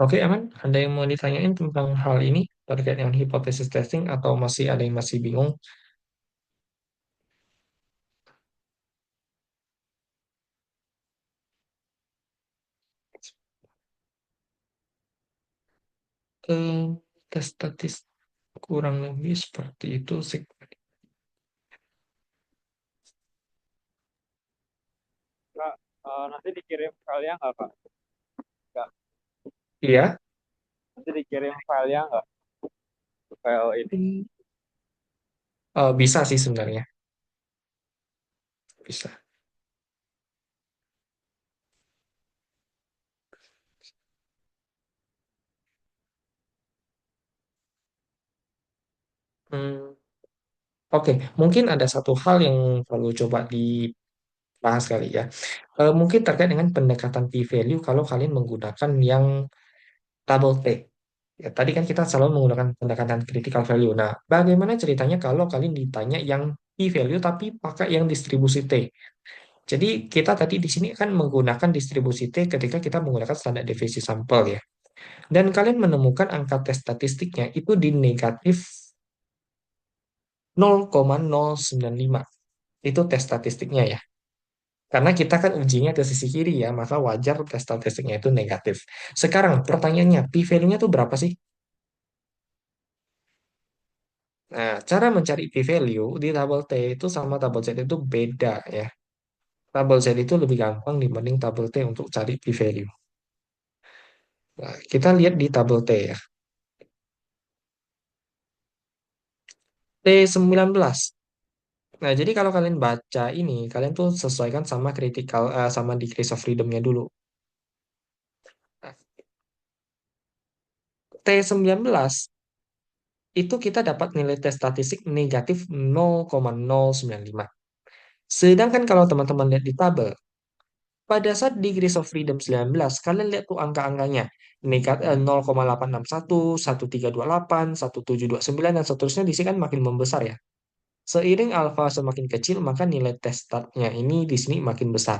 Oke, aman. Ada yang mau ditanyain tentang hal ini terkait dengan hipotesis testing atau masih ada yang masih bingung? Eh, tes statis kurang lebih seperti itu sih. Kak, nanti dikirim filenya nggak, Kak? Nggak. Iya. Nanti dikirim filenya nggak? File ini. Bisa sih sebenarnya. Bisa. Hmm, Oke, mungkin ada satu hal yang perlu coba dibahas kali ya. Mungkin terkait dengan pendekatan p-value kalau kalian menggunakan yang double T. Ya, tadi kan kita selalu menggunakan pendekatan critical value. Nah, bagaimana ceritanya kalau kalian ditanya yang p-value tapi pakai yang distribusi T? Jadi kita tadi di sini kan menggunakan distribusi T ketika kita menggunakan standar deviasi sampel ya. Dan kalian menemukan angka tes statistiknya itu di negatif 0,095. Itu tes statistiknya ya. Karena kita kan ujinya ke sisi kiri ya, maka wajar tes statistiknya itu negatif. Sekarang pertanyaannya, p-value-nya tuh berapa sih? Nah, cara mencari p-value di tabel T itu sama tabel Z itu beda ya. Tabel Z itu lebih gampang dibanding tabel T untuk cari p-value. Nah, kita lihat di tabel T ya. T19. Nah, jadi kalau kalian baca ini, kalian tuh sesuaikan sama critical sama degrees of freedom-nya dulu. Nah, T19 itu kita dapat nilai tes statistik negatif 0,095. Sedangkan kalau teman-teman lihat di tabel, pada saat degrees of freedom 19, kalian lihat tuh angka-angkanya. Negatif 0,861, 1328, 1729, dan seterusnya di sini kan makin membesar ya. Seiring alfa semakin kecil, maka nilai tes startnya ini di sini makin besar.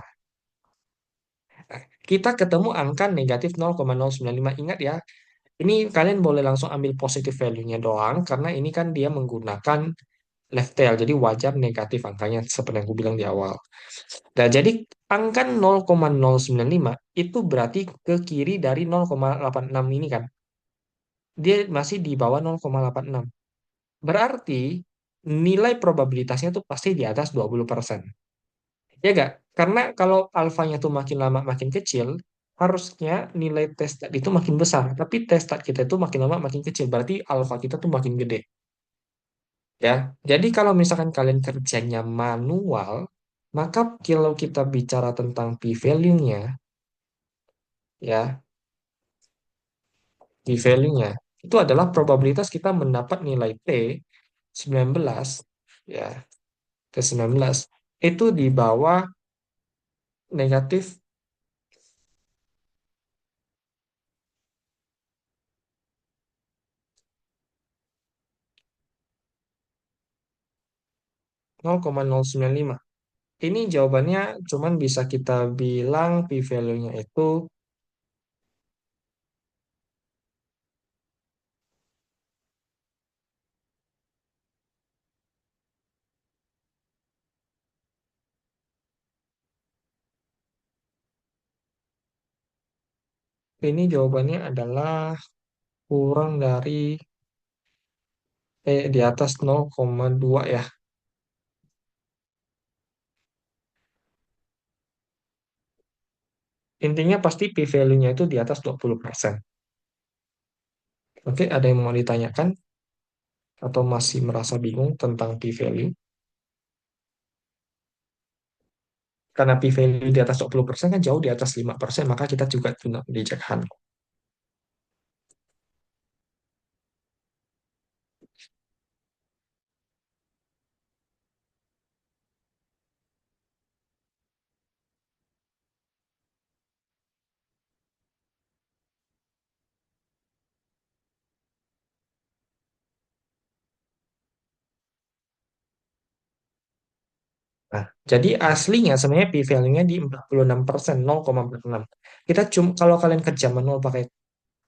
Kita ketemu angka negatif 0,095. Ingat ya, ini kalian boleh langsung ambil positive value-nya doang, karena ini kan dia menggunakan left tail, jadi wajar negatif angkanya seperti yang aku bilang di awal. Nah, jadi angka 0,095 itu berarti ke kiri dari 0,86 ini kan. Dia masih di bawah 0,86. Berarti nilai probabilitasnya tuh pasti di atas 20%. Ya enggak? Karena kalau alfanya tuh makin lama makin kecil, harusnya nilai testat itu makin besar. Tapi testat kita itu makin lama makin kecil. Berarti alfa kita tuh makin gede. Ya, jadi kalau misalkan kalian kerjanya manual, maka kalau kita bicara tentang p-value-nya, ya, p-value-nya itu adalah probabilitas kita mendapat nilai T19, ya, T19 itu di bawah negatif 0,095. Ini jawabannya cuman bisa kita bilang p-value-nya itu Ini jawabannya adalah kurang dari di atas 0,2 ya. Intinya pasti p-value-nya itu di atas 20%. Oke, ada yang mau ditanyakan atau masih merasa bingung tentang p-value? Karena p-value di atas 20% kan jauh di atas 5%, maka kita juga tidak reject Hanok. Nah, jadi aslinya sebenarnya p-value-nya di 46%, 0,46. Kita cuma kalau kalian kerja manual pakai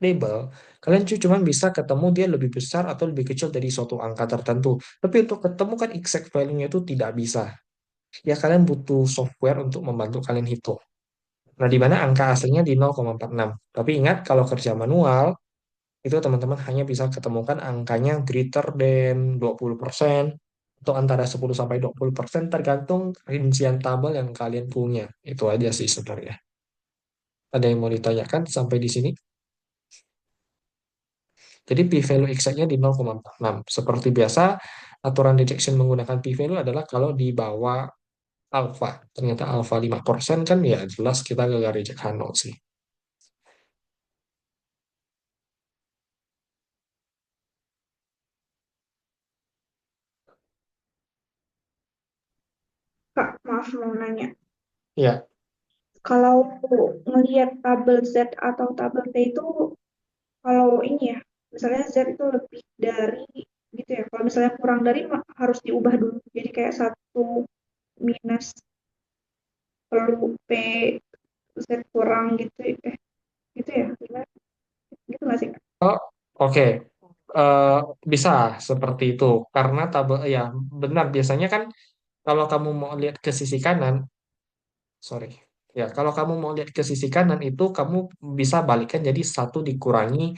label, kalian cuma bisa ketemu dia lebih besar atau lebih kecil dari suatu angka tertentu. Tapi untuk ketemu kan exact value-nya itu tidak bisa. Ya kalian butuh software untuk membantu kalian hitung. Nah, di mana angka aslinya di 0,46. Tapi ingat kalau kerja manual, itu teman-teman hanya bisa ketemukan angkanya greater than 20% atau antara 10 sampai 20% tergantung rincian tabel yang kalian punya. Itu aja sih sebenarnya. Ada yang mau ditanyakan sampai di sini? Jadi p-value exactnya di 0,46. Seperti biasa, aturan rejection menggunakan p-value adalah kalau di bawah alpha. Ternyata alpha 5% kan ya jelas kita gagal reject Hanol sih. Kak, maaf mau nanya. Ya, Kalau ngelihat tabel Z atau tabel T itu, kalau ini ya, misalnya Z itu lebih dari gitu ya. Kalau misalnya kurang dari harus diubah dulu. Jadi kayak 1 minus perlu P Z kurang gitu. Gitu ya. Gimana? Gitu nggak sih, Kak? oh, oke. Eh, bisa seperti itu. Karena tabel, ya benar. Biasanya kan kalau kamu mau lihat ke sisi kanan, sorry. Ya, kalau kamu mau lihat ke sisi kanan itu kamu bisa balikkan jadi satu dikurangi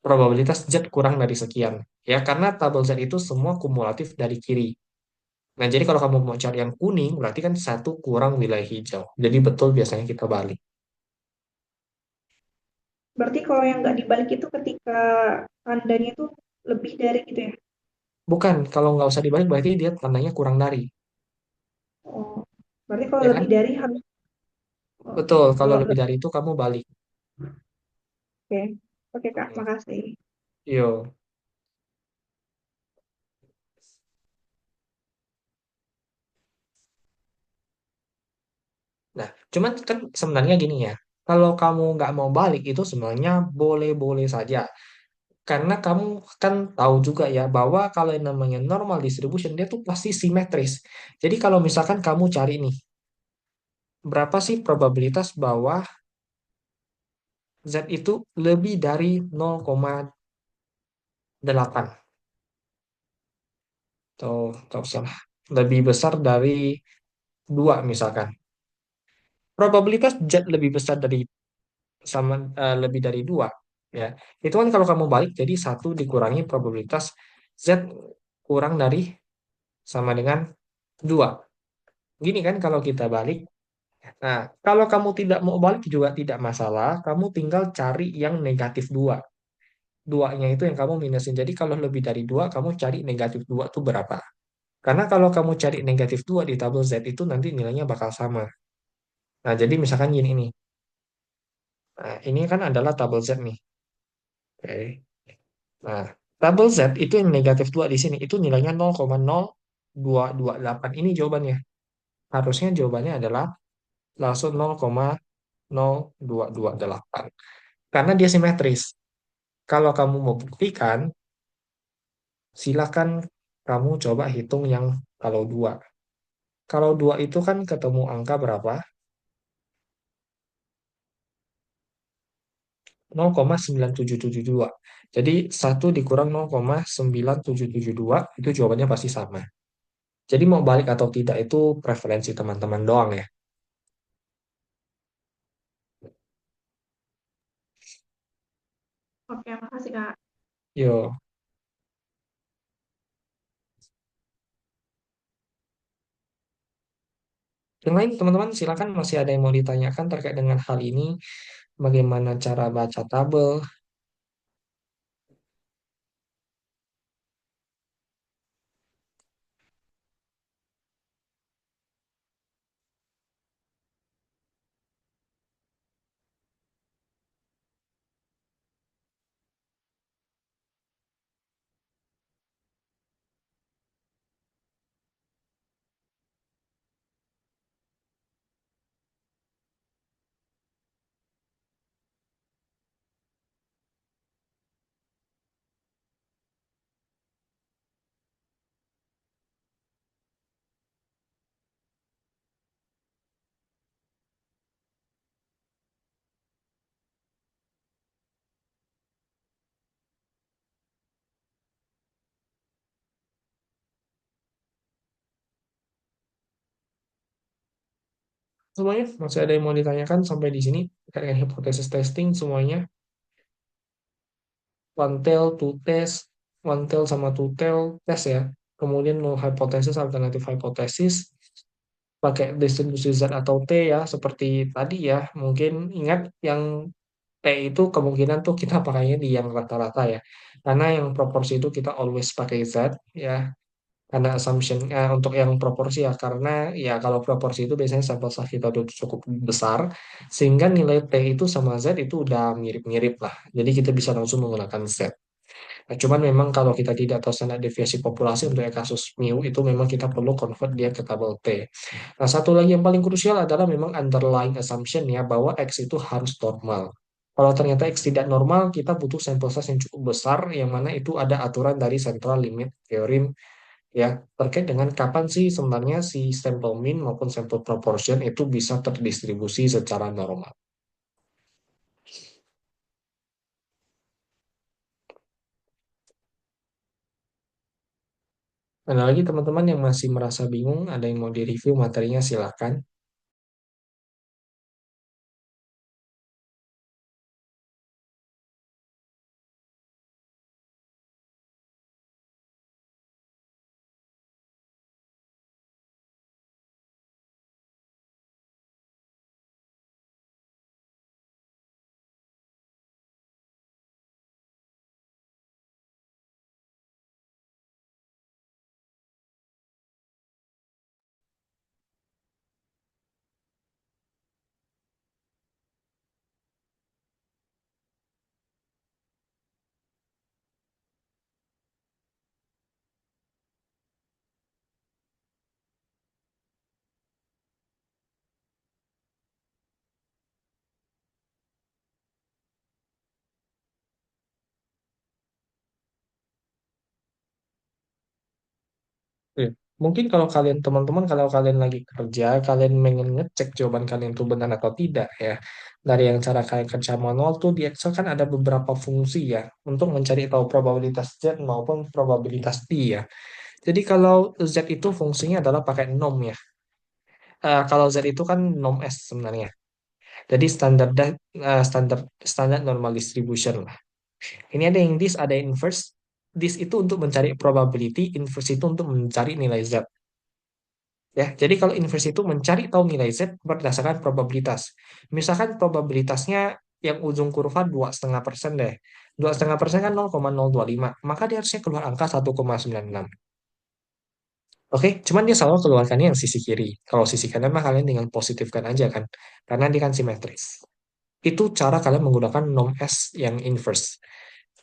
probabilitas Z kurang dari sekian. Ya, karena tabel Z itu semua kumulatif dari kiri. Nah, jadi kalau kamu mau cari yang kuning, berarti kan satu kurang wilayah hijau. Jadi betul biasanya kita balik. Berarti kalau yang nggak dibalik itu ketika tandanya itu lebih dari gitu ya. Bukan, kalau nggak usah dibalik berarti dia tandanya kurang dari. Oh, berarti kalau Ya lebih kan? dari harus oh, Betul, kalau kalau lebih dari itu kamu balik. oke. Oke, Kak, makasih. Yo. Nah, cuman kan sebenarnya gini ya. Kalau kamu nggak mau balik itu sebenarnya boleh-boleh saja. Karena kamu kan tahu juga ya bahwa kalau yang namanya normal distribution dia tuh pasti simetris. Jadi kalau misalkan kamu cari nih, berapa sih probabilitas bahwa Z itu lebih dari 0,8 atau salah, lebih besar dari 2 misalkan. Probabilitas Z lebih besar dari lebih dari 2 ya. Itu kan kalau kamu balik jadi satu dikurangi probabilitas Z kurang dari sama dengan 2. Gini kan kalau kita balik. Nah, kalau kamu tidak mau balik juga tidak masalah, kamu tinggal cari yang negatif 2. Duanya itu yang kamu minusin. Jadi kalau lebih dari 2 kamu cari negatif 2 itu berapa. Karena kalau kamu cari negatif 2 di tabel Z itu nanti nilainya bakal sama. Nah, jadi misalkan gini nih. Nah, ini kan adalah tabel Z nih. Oke. Nah, tabel Z itu yang negatif 2 di sini. Itu nilainya 0,0228. Ini jawabannya. Harusnya jawabannya adalah langsung 0,0228. Karena dia simetris. Kalau kamu mau buktikan, silakan kamu coba hitung yang kalau 2. Kalau 2 itu kan ketemu angka berapa? 0,9772. Jadi satu dikurang 0,9772 itu jawabannya pasti sama. Jadi mau balik atau tidak itu preferensi teman-teman doang ya. Oke, makasih Kak. Yo. Yang lain teman-teman silakan masih ada yang mau ditanyakan terkait dengan hal ini, bagaimana cara baca tabel. Semuanya masih ada yang mau ditanyakan sampai di sini terkait dengan hipotesis testing semuanya. One tail, two test, one tail sama two tail tes ya. Kemudian null hypothesis, alternatif hypothesis, pakai distribusi Z atau T ya, seperti tadi ya. Mungkin ingat yang T itu kemungkinan tuh kita pakainya di yang rata-rata ya. Karena yang proporsi itu kita always pakai Z ya. Karena assumption untuk yang proporsi ya, karena ya kalau proporsi itu biasanya sampel size kita udah cukup besar, sehingga nilai T itu sama Z itu udah mirip-mirip lah. Jadi kita bisa langsung menggunakan Z. Nah, cuman memang kalau kita tidak tahu standar deviasi populasi untuk yang kasus mu itu memang kita perlu convert dia ke tabel T. Nah, satu lagi yang paling krusial adalah memang underlying assumption ya bahwa X itu harus normal. Kalau ternyata X tidak normal, kita butuh sampel size yang cukup besar, yang mana itu ada aturan dari central limit theorem ya terkait dengan kapan sih sebenarnya si sampel mean maupun sampel proportion itu bisa terdistribusi secara normal. Ada lagi teman-teman yang masih merasa bingung, ada yang mau direview materinya silakan. Oke. Mungkin kalau kalian teman-teman kalau kalian lagi kerja, kalian pengen ngecek jawaban kalian itu benar atau tidak ya. Dari yang cara kalian kerja manual tuh di Excel kan ada beberapa fungsi ya untuk mencari tahu probabilitas Z maupun probabilitas D ya. Jadi kalau Z itu fungsinya adalah pakai norm ya. Kalau Z itu kan norm S sebenarnya. Jadi standar standar normal distribution lah. Ini ada yang this, ada yang inverse. This itu untuk mencari probability, inverse itu untuk mencari nilai Z. Ya, jadi kalau inverse itu mencari tahu nilai Z berdasarkan probabilitas. Misalkan probabilitasnya yang ujung kurva 2,5% deh. 2,5% kan 0,025. Maka dia harusnya keluar angka 1,96. Oke, cuman dia selalu keluarkannya yang sisi kiri. Kalau sisi kanan mah kalian tinggal positifkan aja kan. Karena dia kan simetris. Itu cara kalian menggunakan norm S yang inverse.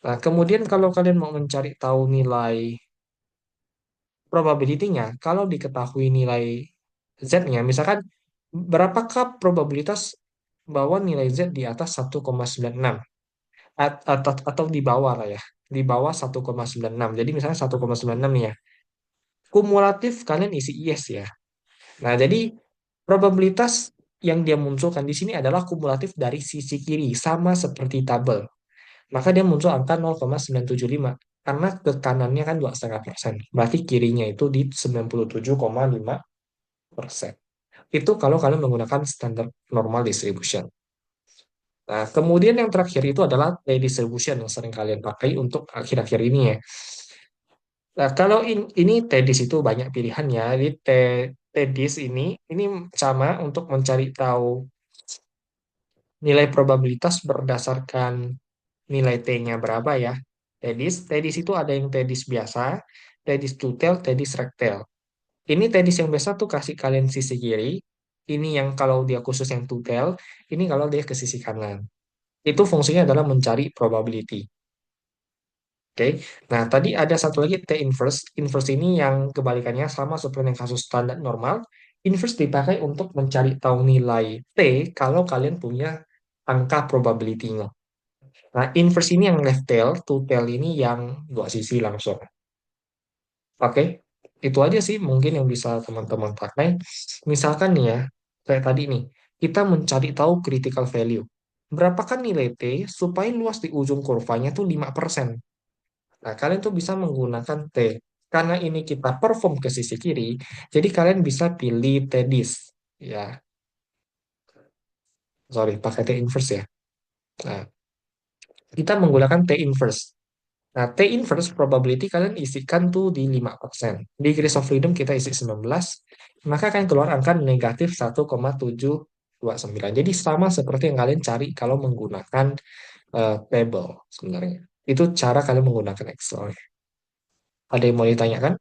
Nah, kemudian kalau kalian mau mencari tahu nilai probability-nya, kalau diketahui nilai Z-nya, misalkan berapakah probabilitas bahwa nilai Z di atas 1,96 atau di bawah lah ya, di bawah 1,96. Jadi misalnya 1,96 nih ya. Kumulatif kalian isi yes ya. Nah, jadi probabilitas yang dia munculkan di sini adalah kumulatif dari sisi kiri, sama seperti tabel. Maka dia muncul angka 0,975. Karena ke kanannya kan 2,5%. Berarti kirinya itu di 97,5%. Itu kalau kalian menggunakan standar normal distribution. Nah, kemudian yang terakhir itu adalah T distribution yang sering kalian pakai untuk akhir-akhir ini ya. Nah, kalau ini TDIS itu banyak pilihan ya. Jadi TDIS ini sama untuk mencari tahu nilai probabilitas berdasarkan nilai T-nya berapa ya. TDIS itu ada yang TDIS biasa, TDIS tutel, TDIS rektel. Ini TDIS yang biasa tuh kasih kalian sisi kiri. Ini yang kalau dia khusus yang tutel, ini kalau dia ke sisi kanan. Itu fungsinya adalah mencari probability. Oke, nah tadi ada satu lagi T inverse. Inverse ini yang kebalikannya sama seperti yang kasus standar normal. Inverse dipakai untuk mencari tahu nilai T kalau kalian punya angka probability-nya. Nah, inverse ini yang left tail, two tail ini yang dua sisi langsung. Oke, itu aja sih mungkin yang bisa teman-teman pakai. Misalkan nih ya, kayak tadi nih, kita mencari tahu critical value. Berapakah nilai T supaya luas di ujung kurvanya tuh 5%. Nah, kalian tuh bisa menggunakan T. Karena ini kita perform ke sisi kiri, jadi kalian bisa pilih T-dis. Ya, sorry, pakai T inverse ya. Nah, kita menggunakan T inverse. Nah, T inverse probability kalian isikan tuh di 5%. Degrees of freedom kita isi 19, maka akan keluar angka negatif 1,729. Jadi sama seperti yang kalian cari kalau menggunakan table sebenarnya. Itu cara kalian menggunakan Excel. Ada yang mau ditanyakan?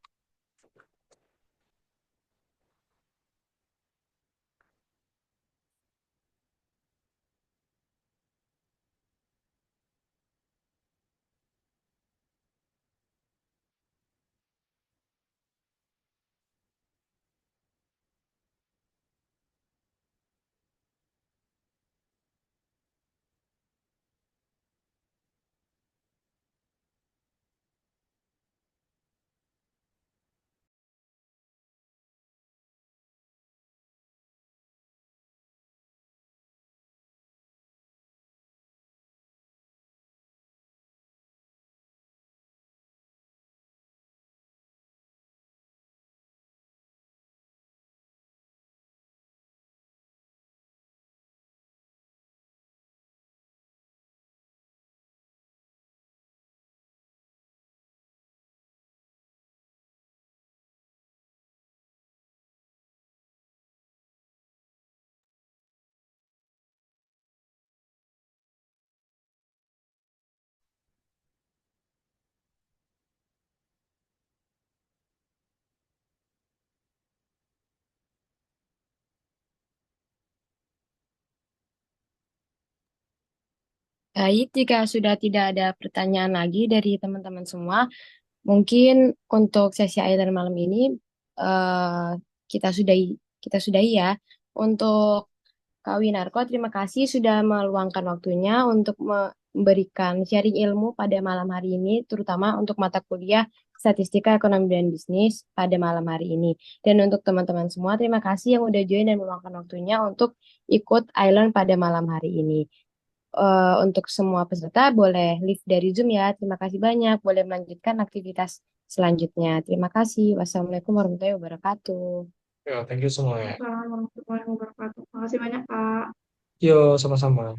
Baik, jika sudah tidak ada pertanyaan lagi dari teman-teman semua, mungkin untuk sesi akhir malam ini eh, kita sudahi ya. Untuk Kak Winarko, terima kasih sudah meluangkan waktunya untuk memberikan sharing ilmu pada malam hari ini, terutama untuk mata kuliah Statistika Ekonomi dan Bisnis pada malam hari ini. Dan untuk teman-teman semua, terima kasih yang udah join dan meluangkan waktunya untuk ikut Island pada malam hari ini. Untuk semua peserta boleh leave dari Zoom ya. Terima kasih banyak. Boleh melanjutkan aktivitas selanjutnya. Terima kasih. Wassalamualaikum warahmatullahi wabarakatuh. Ya, thank you semua ya. Assalamualaikum warahmatullahi wabarakatuh. Makasih banyak, Kak. Yo, sama-sama.